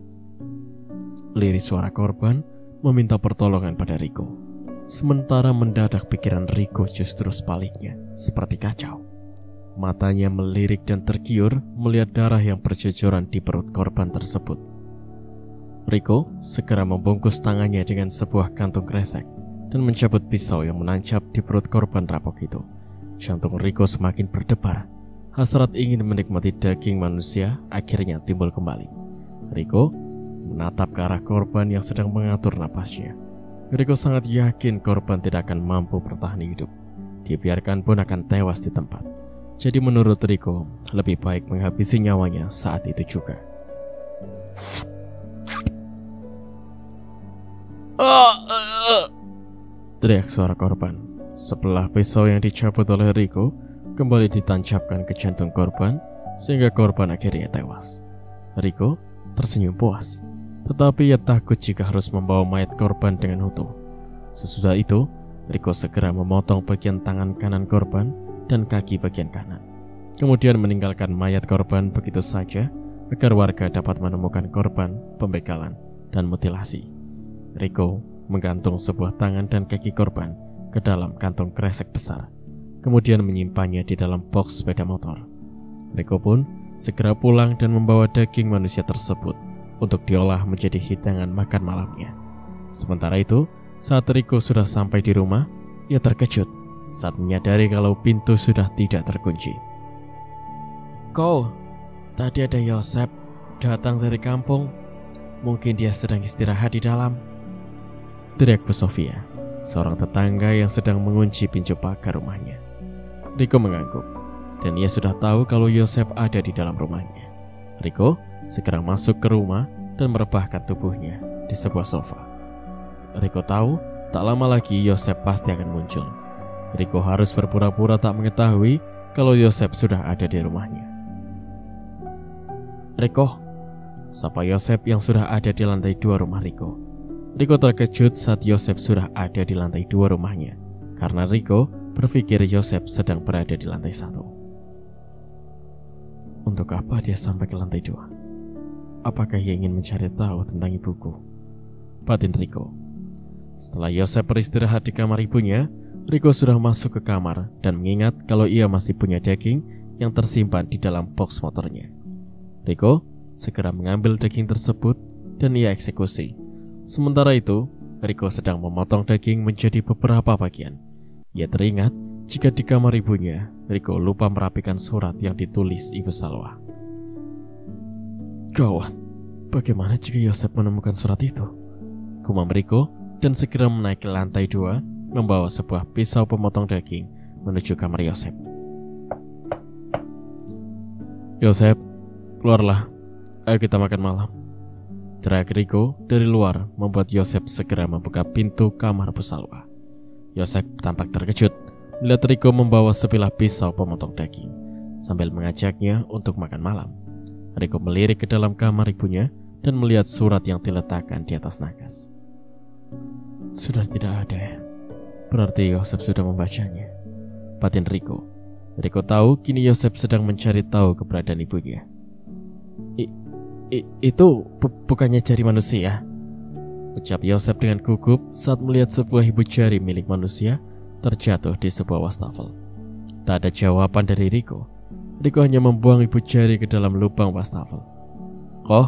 Speaker 1: Lirik suara korban meminta pertolongan pada Riko. Sementara mendadak pikiran Riko justru sebaliknya, seperti kacau. Matanya melirik dan tergiur melihat darah yang bercucuran di perut korban tersebut. Riko segera membungkus tangannya dengan sebuah kantung kresek dan mencabut pisau yang menancap di perut korban rampok itu. Jantung Riko semakin berdebar. Hasrat ingin menikmati daging manusia akhirnya timbul kembali. Riko menatap ke arah korban yang sedang mengatur napasnya. Riko sangat yakin korban tidak akan mampu bertahan hidup. Dibiarkan pun akan tewas di tempat. Jadi menurut Riko, lebih baik menghabisi nyawanya saat itu juga. Teriak suara korban. Sebelah pisau yang dicabut oleh Riko kembali ditancapkan ke jantung korban sehingga korban akhirnya tewas. Riko tersenyum puas, tetapi ia takut jika harus membawa mayat korban dengan utuh. Sesudah itu, Riko segera memotong bagian tangan kanan korban dan kaki bagian kanan. Kemudian meninggalkan mayat korban begitu saja agar warga dapat menemukan korban, pembegalan, dan mutilasi. Riko menggantung sebuah tangan dan kaki korban ke dalam kantong kresek besar, kemudian menyimpannya di dalam box sepeda motor. Riko pun segera pulang dan membawa daging manusia tersebut untuk diolah menjadi hidangan makan malamnya. Sementara itu, saat Riko sudah sampai di rumah, ia terkejut saat menyadari kalau pintu sudah tidak terkunci. "Kau, tadi ada Yosep datang dari kampung. Mungkin dia sedang istirahat di dalam," teriak Bu Sofia, seorang tetangga yang sedang mengunci pintu pagar rumahnya. Riko mengangguk, dan ia sudah tahu kalau Yosep ada di dalam rumahnya. Riko segera masuk ke rumah dan merebahkan tubuhnya di sebuah sofa. Riko tahu tak lama lagi Yosep pasti akan muncul. Riko harus berpura-pura tak mengetahui kalau Yosep sudah ada di rumahnya. "Riko," sapa Yosep yang sudah ada di lantai 2 rumah Riko. Riko terkejut saat Yosep sudah ada di lantai 2 rumahnya, karena Riko berpikir Yosep sedang berada di lantai 1. Untuk apa dia sampai ke lantai 2? Apakah ia ingin mencari tahu tentang ibuku? Batin Riko. Setelah Yosep beristirahat di kamar ibunya, Riko sudah masuk ke kamar dan mengingat kalau ia masih punya daging yang tersimpan di dalam box motornya. Riko segera mengambil daging tersebut dan ia eksekusi. Sementara itu, Riko sedang memotong daging menjadi beberapa bagian. Ia teringat jika di kamar ibunya, Riko lupa merapikan surat yang ditulis Ibu Salwa. "Gawat, bagaimana jika Yosep menemukan surat itu?" gumam Riko dan segera menaiki lantai 2 membawa sebuah pisau pemotong daging menuju kamar Yosep. "Yosep, keluarlah, ayo kita makan malam," teriak Riko dari luar membuat Yosep segera membuka pintu kamar Bu Salwa. Yosep tampak terkejut melihat Riko membawa sebilah pisau pemotong daging sambil mengajaknya untuk makan malam. Riko melirik ke dalam kamar ibunya dan melihat surat yang diletakkan di atas nakas. "Sudah tidak ada ya? Berarti Yosep sudah membacanya," batin Riko. Riko tahu kini Yosep sedang mencari tahu keberadaan ibunya. Itu bukannya jari manusia?" ucap Yosep dengan gugup saat melihat sebuah ibu jari milik manusia terjatuh di sebuah wastafel. Tak ada jawaban dari Riko. Riko hanya membuang ibu jari ke dalam lubang wastafel. "Kok?"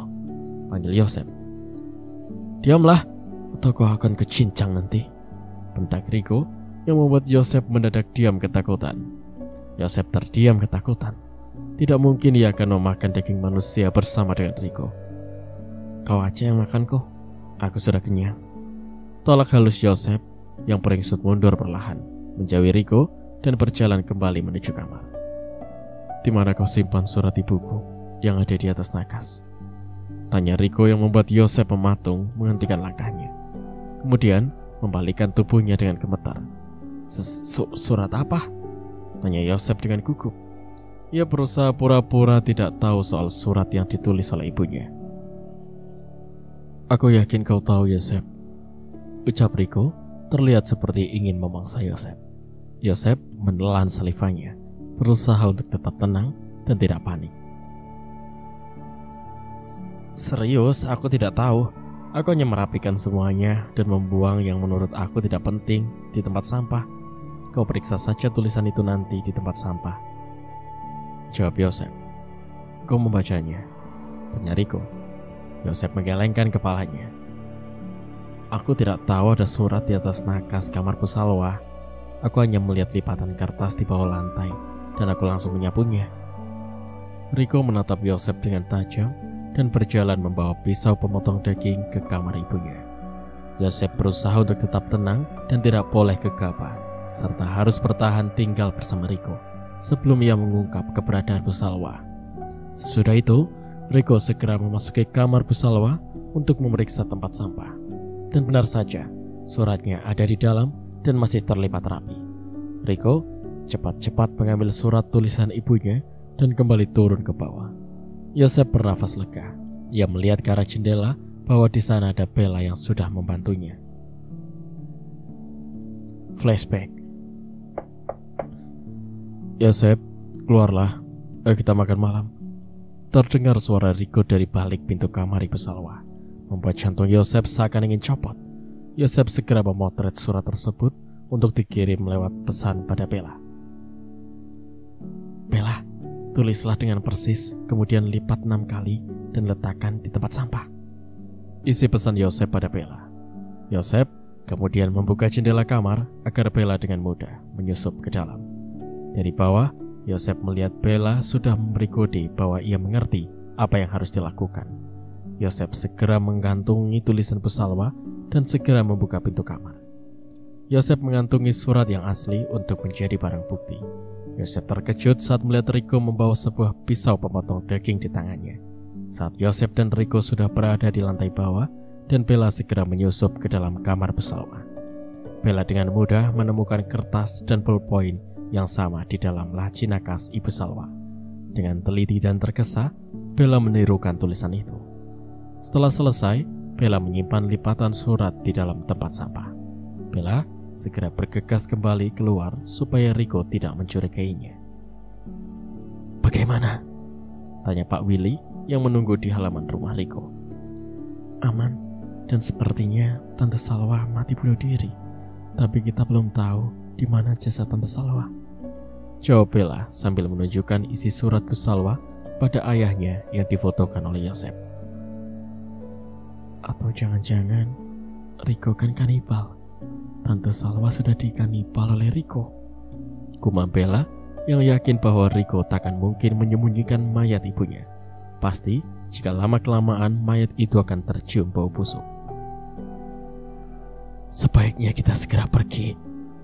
Speaker 1: panggil Yosep. "Diamlah, atau kau akan kecincang nanti," bentak Riko yang membuat Yosep mendadak diam ketakutan. Yosep terdiam ketakutan. Tidak mungkin ia akan memakan daging manusia bersama dengan Riko. "Kau aja yang makan kok, aku sudah kenyang," tolak halus Yosep yang beringsut mundur perlahan, menjauhi Riko dan berjalan kembali menuju kamar. "Di mana kau simpan surat ibuku yang ada di atas nakas?" tanya Riko yang membuat Yosep mematung menghentikan langkahnya. Kemudian membalikkan tubuhnya dengan gemetar. Surat apa?" tanya Yosep dengan gugup. Ia berusaha pura-pura tidak tahu soal surat yang ditulis oleh ibunya. "Aku yakin kau tahu, Yosep," ucap Riko, terlihat seperti ingin memangsa Yosep. Yosep menelan salivanya, berusaha untuk tetap tenang dan tidak panik. "Serius, aku tidak tahu. Aku hanya merapikan semuanya dan membuang yang menurut aku tidak penting di tempat sampah. Kau periksa saja tulisan itu nanti di tempat sampah," jawab Yosep. "Kau membacanya?" tanya Riko. Yosep menggelengkan kepalanya. "Aku tidak tahu ada surat di atas nakas kamar Bu Salwa. Aku hanya melihat lipatan kertas di bawah lantai, dan aku langsung menyapunya. Rico menatap Yosef dengan tajam dan berjalan membawa pisau pemotong daging ke kamar ibunya. Yosef berusaha untuk tetap tenang dan tidak boleh gegabah, serta harus bertahan tinggal bersama Rico sebelum ia mengungkap keberadaan Bu Salwa. Sesudah itu, Rico segera memasuki kamar Bu Salwa untuk memeriksa tempat sampah. Dan benar saja, suratnya ada di dalam dan masih terlipat rapi. Rico cepat-cepat mengambil surat tulisan ibunya dan kembali turun ke bawah. Yosef bernafas lega. Ia melihat ke arah jendela bahwa di sana ada Bella yang sudah membantunya. Flashback. Yosef, keluarlah. Ayo kita makan malam. Terdengar suara Rico dari balik pintu kamar Ibu Salwa, membuat jantung Yosef seakan ingin copot. Yosef segera memotret surat tersebut untuk dikirim lewat pesan pada Bella. Bella, tulislah dengan persis, kemudian lipat 6 kali dan letakkan di tempat sampah. Isi pesan Yosef pada Bella. Yosef kemudian membuka jendela kamar agar Bella dengan mudah menyusup ke dalam. Dari bawah, Yosef melihat Bella sudah memberi kode bahwa ia mengerti apa yang harus dilakukan. Yosef segera menggantungi tulisan Bu Salwa dan segera membuka pintu kamar. Yosef mengantungi surat yang asli untuk menjadi barang bukti. Yosef terkejut saat melihat Rico membawa sebuah pisau pemotong daging di tangannya. Saat Yosef dan Rico sudah berada di lantai bawah dan Bella segera menyusup ke dalam kamar Bu Salwa. Bella dengan mudah menemukan kertas dan ballpoint yang sama di dalam laci nakas Ibu Salwa. Dengan teliti dan tergesa, Bella menirukan tulisan itu. Setelah selesai, Bella menyimpan lipatan surat di dalam tempat sampah. Bella segera bergegas kembali keluar supaya Rico tidak mencurigainya. Bagaimana? Tanya Pak Willy yang menunggu di halaman rumah Rico. Aman, dan sepertinya Tante Salwa mati bunuh diri. Tapi kita belum tahu di mana jasad Tante Salwa. Jawab Bella sambil menunjukkan isi surat Bu Salwa pada ayahnya yang difotokan oleh Yosef. Atau jangan-jangan Rico kan kanibal. Tante Salwa sudah dikanibal oleh Rico. Gumam Bella yang yakin bahwa Rico takkan mungkin menyembunyikan mayat ibunya. Pasti jika lama-kelamaan mayat itu akan tercium bau busuk. Sebaiknya kita segera pergi,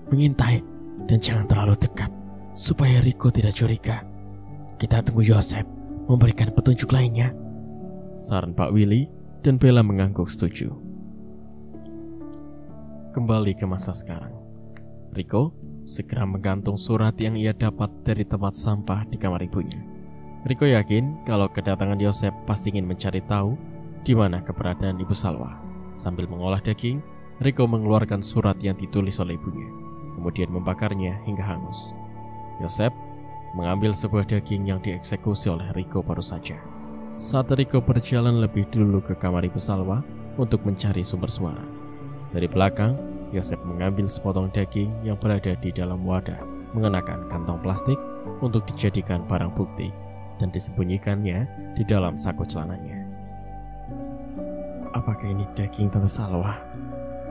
Speaker 1: mengintai, dan jangan terlalu dekat supaya Rico tidak curiga. Kita tunggu Yosef memberikan petunjuk lainnya, saran Pak Willy, dan Bella mengangguk setuju. Kembali ke masa sekarang, Rico segera menggantung surat yang ia dapat dari tempat sampah di kamar ibunya. Rico yakin kalau kedatangan Yosef pasti ingin mencari tahu di mana keberadaan Ibu Salwa. Sambil mengolah daging, Rico mengeluarkan surat yang ditulis oleh ibunya, kemudian membakarnya hingga hangus. Yosef mengambil sebuah daging yang dieksekusi oleh Rico baru saja. Saat Rico berjalan lebih dulu ke kamar Ibu Salwa untuk mencari sumber suara. Dari belakang, Yosef mengambil sepotong daging yang berada di dalam wadah, mengenakan kantong plastik untuk dijadikan barang bukti, dan disembunyikannya di dalam saku celananya. Apakah ini daging Tante Salwa?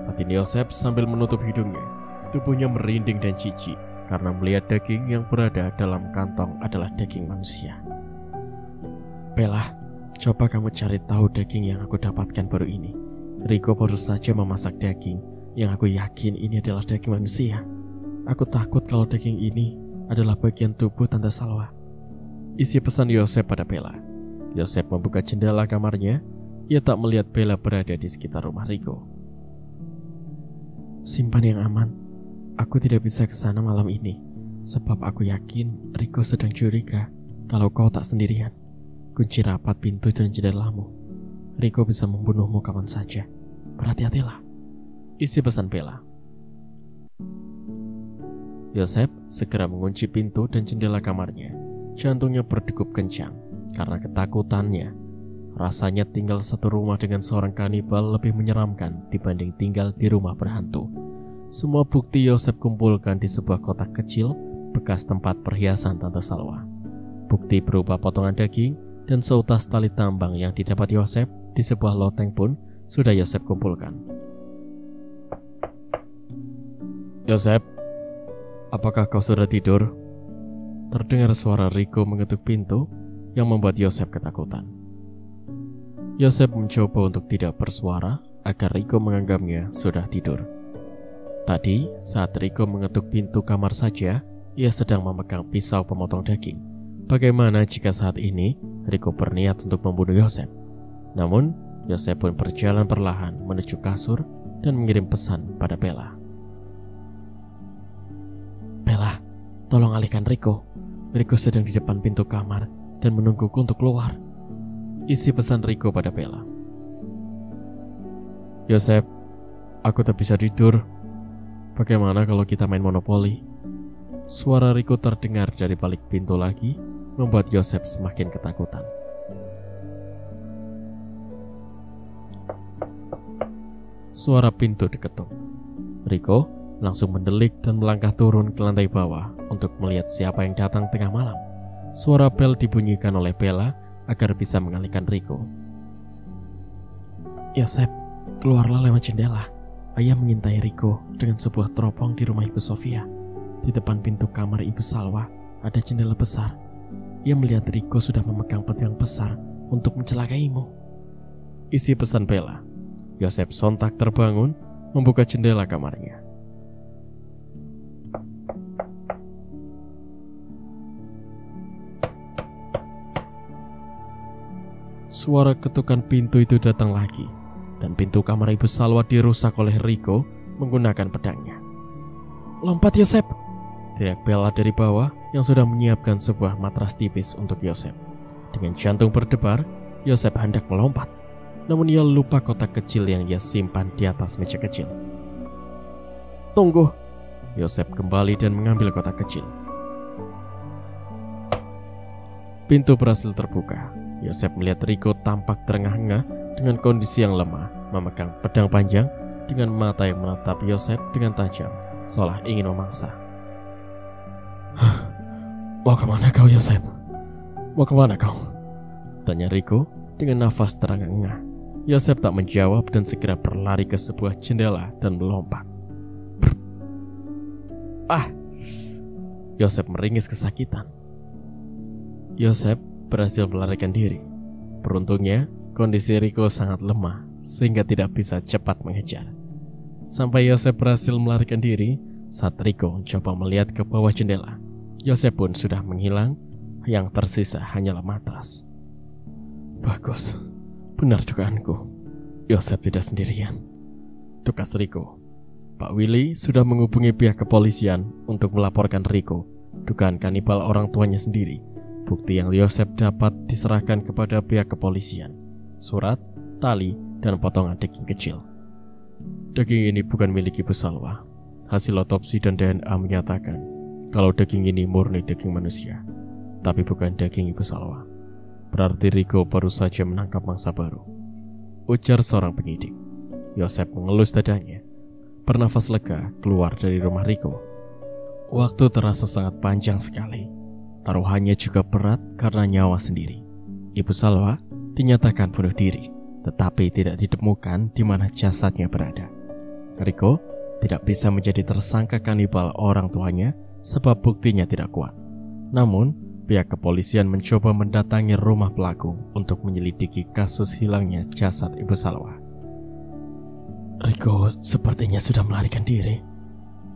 Speaker 1: Batin Yosef sambil menutup hidungnya. Tubuhnya merinding dan jijik karena melihat daging yang berada dalam kantong adalah daging manusia. Bella, coba kamu cari tahu daging yang aku dapatkan baru ini. Rico baru saja memasak daging yang aku yakin ini adalah daging manusia. Aku takut kalau daging ini adalah bagian tubuh Tante Salwa. Isi pesan Yosef pada Bella. Yosef membuka jendela kamarnya. Ia tak melihat Bella berada di sekitar rumah Rico. Simpan yang aman. Aku tidak bisa ke sana malam ini, sebab aku yakin Rico sedang curiga kalau kau tak sendirian. Kunci rapat pintu dan jendelamu. Rico bisa membunuhmu kapan saja. Berhati-hatilah. Isi pesan Bella. Yosef segera mengunci pintu dan jendela kamarnya. Jantungnya berdegup kencang karena ketakutannya. Rasanya tinggal satu rumah dengan seorang kanibal lebih menyeramkan dibanding tinggal di rumah berhantu. Semua bukti Yosef kumpulkan di sebuah kotak kecil bekas tempat perhiasan Tante Salwa. Bukti berupa potongan daging dan seutas tali tambang yang didapat Yosef di sebuah loteng pun sudah Yosef kumpulkan. Yosef, apakah kau sudah tidur? Terdengar suara Rico mengetuk pintu yang membuat Yosef ketakutan. Yosef mencoba untuk tidak bersuara agar Rico menganggapnya sudah tidur. Tadi saat Rico mengetuk pintu kamar saja, ia sedang memegang pisau pemotong daging. Bagaimana jika saat ini Rico berniat untuk membunuh Yosef? Namun Yosef pun berjalan perlahan menuju kasur dan mengirim pesan pada Bella. Bella, tolong alihkan Rico. Rico sedang di depan pintu kamar dan menungguku untuk keluar. Isi pesan Rico pada Bella. Yosef, aku tak bisa tidur. Bagaimana kalau kita main monopoli? Suara Rico terdengar dari balik pintu lagi, membuat Yosef semakin ketakutan. Suara pintu diketuk. Rico langsung mendelik dan melangkah turun ke lantai bawah untuk melihat siapa yang datang tengah malam. Suara bel dibunyikan oleh Bella agar bisa mengalihkan Rico. Yosef, keluarlah lewat jendela. Ayah mengintai Rico dengan sebuah teropong di rumah Ibu Sofia. Di depan pintu kamar Ibu Salwa ada jendela besar. Ia melihat Rico sudah memegang pedang besar untuk mencelakaimu. Isi pesan Bella. Yosef sontak terbangun, membuka jendela kamarnya. Suara ketukan pintu itu datang lagi, dan pintu kamar Ibu Salwa dirusak oleh Rico menggunakan pedangnya. Lompat Yosef! Teriak Bella dari bawah yang sudah menyiapkan sebuah matras tipis untuk Yosef. Dengan jantung berdebar, Yosef hendak melompat. Namun ia lupa kotak kecil yang ia simpan di atas meja kecil. Tunggu! Yosef kembali dan mengambil kotak kecil. Pintu berhasil terbuka. Yosef melihat Rico tampak terengah-engah dengan kondisi yang lemah, memegang pedang panjang dengan mata yang menatap Yosef dengan tajam, seolah ingin memangsa. Mau kemana kau, Yosef? Mau kemana kau? Tanya Rico dengan nafas terengah-engah. Yosef tak menjawab dan segera berlari ke sebuah jendela dan melompat. Yosef meringis kesakitan. Yosef berhasil melarikan diri. Beruntungnya, kondisi Rico sangat lemah sehingga tidak bisa cepat mengejar. Sampai Yosef berhasil melarikan diri, saat Rico coba melihat ke bawah jendela, Yosef pun sudah menghilang, yang tersisa hanyalah matras. Bagus, benar dugaanku. Yosef tidak sendirian. Tugas Rico. Pak Willy sudah menghubungi pihak kepolisian untuk melaporkan Rico, dugaan kanibal orang tuanya sendiri. Bukti yang Yosef dapat diserahkan kepada pihak kepolisian. Surat, tali, dan potongan daging kecil. Daging ini bukan milik Ibu Salwa. Hasil otopsi dan DNA menyatakan kalau daging ini murni daging manusia, tapi bukan daging Ibu Salwa. Berarti Rico baru saja menangkap mangsa baru, ujar seorang penyidik. Yosef mengelus dadanya, bernafas lega keluar dari rumah Rico. Waktu terasa sangat panjang sekali. Taruhannya juga berat karena nyawa sendiri. Ibu Salwa dinyatakan bunuh diri, tetapi tidak ditemukan di mana jasadnya berada. Rico tidak bisa menjadi tersangka kanibal orang tuanya sebab buktinya tidak kuat. Namun, pihak kepolisian mencoba mendatangi rumah pelaku untuk menyelidiki kasus hilangnya jasad Ibu Salwa. Rico sepertinya sudah melarikan diri,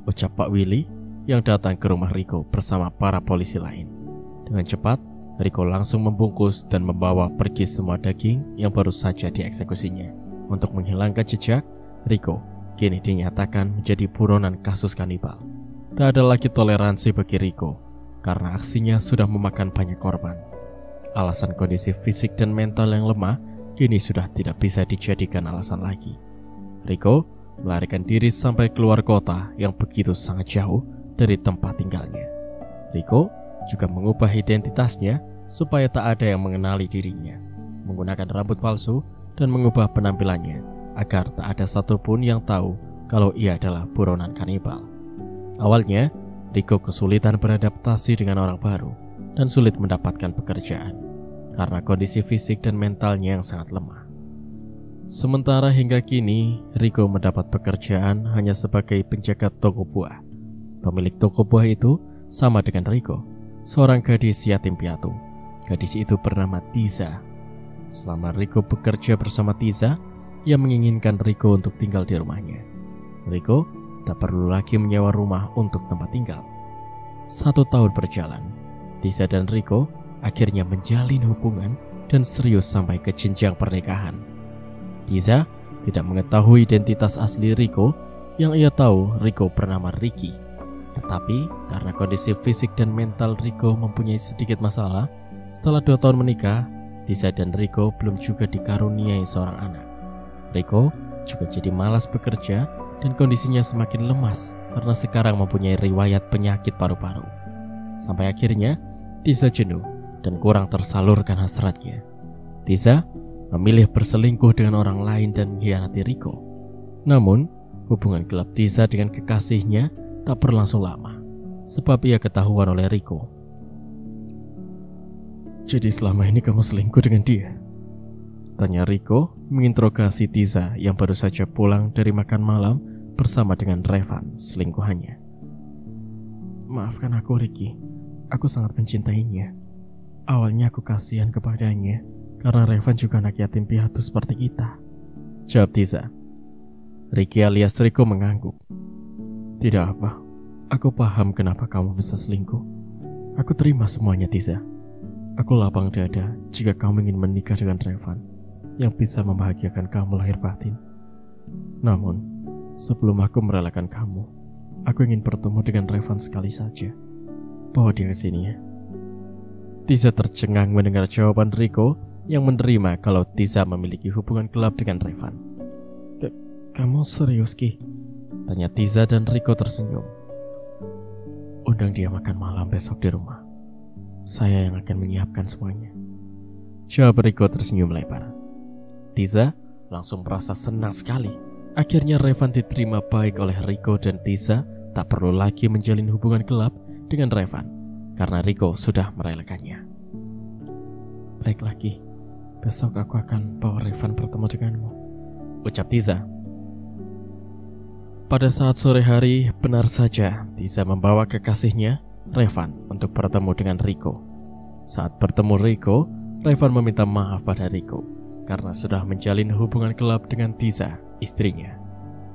Speaker 1: ucap Pak Willy yang datang ke rumah Rico bersama para polisi lain. Dengan cepat, Rico langsung membungkus dan membawa pergi semua daging yang baru saja dieksekusinya. Untuk menghilangkan jejak, Rico kini dinyatakan menjadi buronan kasus kanibal. Tak ada lagi toleransi bagi Rico karena aksinya sudah memakan banyak korban. Alasan kondisi fisik dan mental yang lemah kini sudah tidak bisa dijadikan alasan lagi. Rico melarikan diri sampai keluar kota yang begitu sangat jauh dari tempat tinggalnya. Rico juga mengubah identitasnya supaya tak ada yang mengenali dirinya, menggunakan rambut palsu dan mengubah penampilannya agar tak ada satupun yang tahu kalau ia adalah buronan kanibal. Awalnya, Rico kesulitan beradaptasi dengan orang baru dan sulit mendapatkan pekerjaan karena kondisi fisik dan mentalnya yang sangat lemah. Sementara hingga kini, Rico mendapat pekerjaan hanya sebagai penjaga toko buah. Pemilik toko buah itu sama dengan Riko, seorang gadis yatim piatu. Gadis itu bernama Tiza. Selama Riko bekerja bersama Tiza, ia menginginkan Riko untuk tinggal di rumahnya. Riko tak perlu lagi menyewa rumah untuk tempat tinggal. 1 tahun berjalan, Tiza dan Riko akhirnya menjalin hubungan dan serius sampai ke jenjang pernikahan. Tiza tidak mengetahui identitas asli Riko. Yang ia tahu, Riko bernama Ricky. Tetapi karena kondisi fisik dan mental Riko mempunyai sedikit masalah, setelah 2 tahun menikah, Tiza dan Riko belum juga dikaruniai seorang anak. Riko juga jadi malas bekerja dan kondisinya semakin lemas karena sekarang mempunyai riwayat penyakit paru-paru. Sampai akhirnya Tiza jenuh dan kurang tersalurkan hasratnya. Tiza memilih berselingkuh dengan orang lain dan mengkhianati Riko. Namun, hubungan gelap Tiza dengan kekasihnya tak berlangsung lama, sebab ia ketahuan oleh Riko. "Jadi selama ini kamu selingkuh dengan dia?" tanya Riko menginterogasi Tiza yang baru saja pulang dari makan malam bersama dengan Revan, selingkuhannya. "Maafkan aku, Ricky. Aku sangat mencintainya. Awalnya aku kasihan kepadanya karena Revan juga anak yatim piatu seperti kita," jawab Tiza. Ricky alias Riko mengangguk. "Tidak apa, aku paham kenapa kamu bisa selingkuh. Aku terima semuanya, Tiza. Aku lapang dada jika kamu ingin menikah dengan Revan yang bisa membahagiakan kamu lahir batin. Namun, sebelum aku merelakan kamu, aku ingin bertemu dengan Revan sekali saja. Bawa dia ke sini ya." Tiza tercengang mendengar jawaban Riko yang menerima kalau Tiza memiliki hubungan gelap dengan Revan. "Kamu serius, Ki?" tanya Tiza dan Riko tersenyum. "Undang dia makan malam besok di rumah. Saya yang akan menyiapkan semuanya," jawab Riko tersenyum lebar. Tiza langsung merasa senang sekali. Akhirnya Revan diterima baik oleh Riko dan Tiza tak perlu lagi menjalin hubungan gelap dengan Revan karena Riko sudah merelakannya. "Baiklah, Ki. Besok aku akan bawa Revan bertemu denganmu," ucap Tiza. Pada saat sore hari, benar saja Tiza membawa kekasihnya, Revan, untuk bertemu dengan Riko. Saat bertemu Riko, Revan meminta maaf pada Riko karena sudah menjalin hubungan gelap dengan Tiza, istrinya.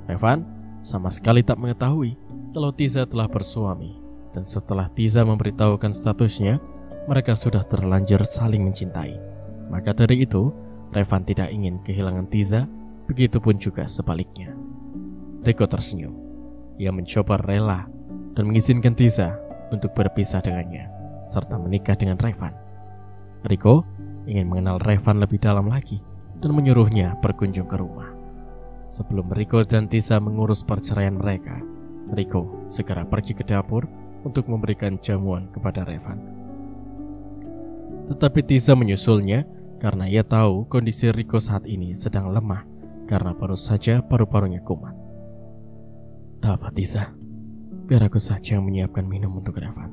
Speaker 1: Revan sama sekali tak mengetahui kalau Tiza telah bersuami, dan setelah Tiza memberitahukan statusnya, mereka sudah terlanjur saling mencintai. Maka dari itu, Revan tidak ingin kehilangan Tiza, begitupun juga sebaliknya. Riko tersenyum. Ia mencoba rela dan mengizinkan Tiza untuk berpisah dengannya, serta menikah dengan Revan. Riko ingin mengenal Revan lebih dalam lagi dan menyuruhnya berkunjung ke rumah. Sebelum Riko dan Tiza mengurus perceraian mereka, Riko segera pergi ke dapur untuk memberikan jamuan kepada Revan. Tetapi Tiza menyusulnya karena ia tahu kondisi Riko saat ini sedang lemah karena baru saja paru-parunya kumat. "Tak apa, Tiza, biar aku saja yang menyiapkan minum untuk Revan.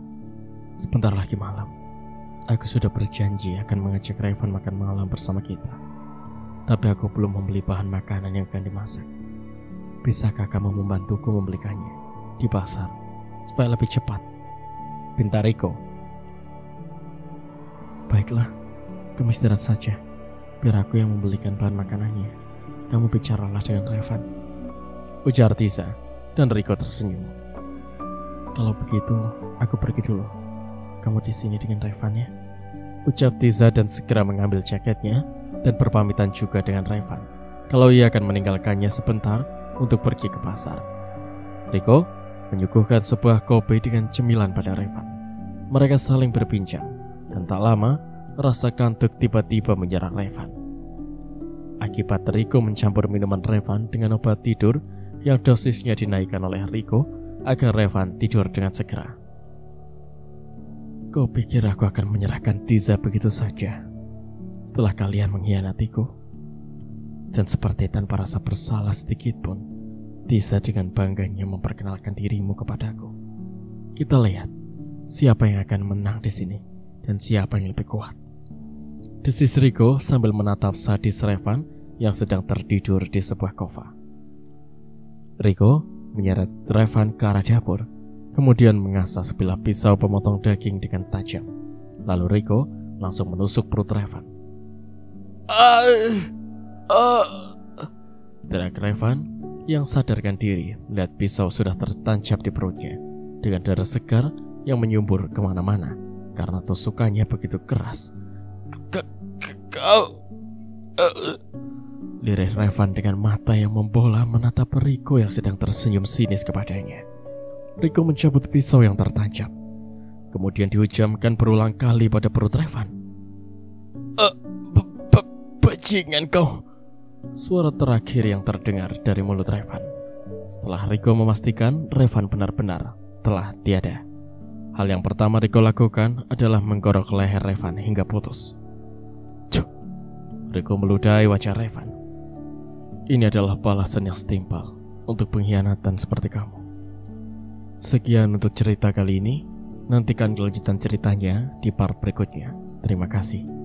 Speaker 1: Sebentar lagi malam. Aku sudah berjanji akan mengajak Revan makan malam bersama kita. Tapi aku belum membeli bahan makanan yang akan dimasak. Bisakah kamu membantuku membelikannya di pasar supaya lebih cepat?" pinta Riko. "Baiklah, kamu istirahat saja. Biar aku yang membelikan bahan makanannya. Kamu bicaralah dengan Revan," ujar Tiza, dan Riko tersenyum. "Kalau begitu, aku pergi dulu. Kamu di sini dengan Revan ya," ucap Tiza dan segera mengambil jaketnya dan berpamitan juga dengan Revan kalau ia akan meninggalkannya sebentar untuk pergi ke pasar. Riko menyuguhkan sebuah kopi dengan cemilan pada Revan. Mereka saling berbincang, dan tak lama rasa kantuk tiba-tiba menyerang Revan. Akibat Riko mencampur minuman Revan dengan obat tidur yang dosisnya dinaikkan oleh Riko agar Revan tidur dengan segera. "Kau pikir aku akan menyerahkan Tiza begitu saja setelah kalian mengkhianatiku?" Dan seperti tanpa rasa bersalah sedikit pun, Tiza dengan bangganya memperkenalkan dirimu kepadaku. "Kita lihat siapa yang akan menang di sini dan siapa yang lebih kuat," desis Riko sambil menatap sadis Revan yang sedang tertidur di sebuah kofa. Riko menyeret Revan ke arah dapur kemudian mengasah sebilah pisau pemotong daging dengan tajam. Lalu Rico langsung menusuk perut Revan. Teriak Revan yang sadarkan diri melihat pisau sudah tertancap di perutnya dengan darah segar yang menyumbur kemana-mana karena tusukannya begitu keras. Kau... Lirih Revan dengan mata yang membola menatap Rico yang sedang tersenyum sinis kepadanya. Rico mencabut pisau yang tertancap, kemudian dihujamkan berulang kali pada perut Revan. Bajingan kau! Suara terakhir yang terdengar dari mulut Revan. Setelah Rico memastikan Revan benar-benar telah tiada, hal yang pertama Rico lakukan adalah menggorok leher Revan hingga putus. Cuh! Rico meludahi wajah Revan. Ini adalah balasan yang setimpal untuk pengkhianatan seperti kamu. Sekian untuk cerita kali ini. Nantikan kelanjutan ceritanya di part berikutnya. Terima kasih.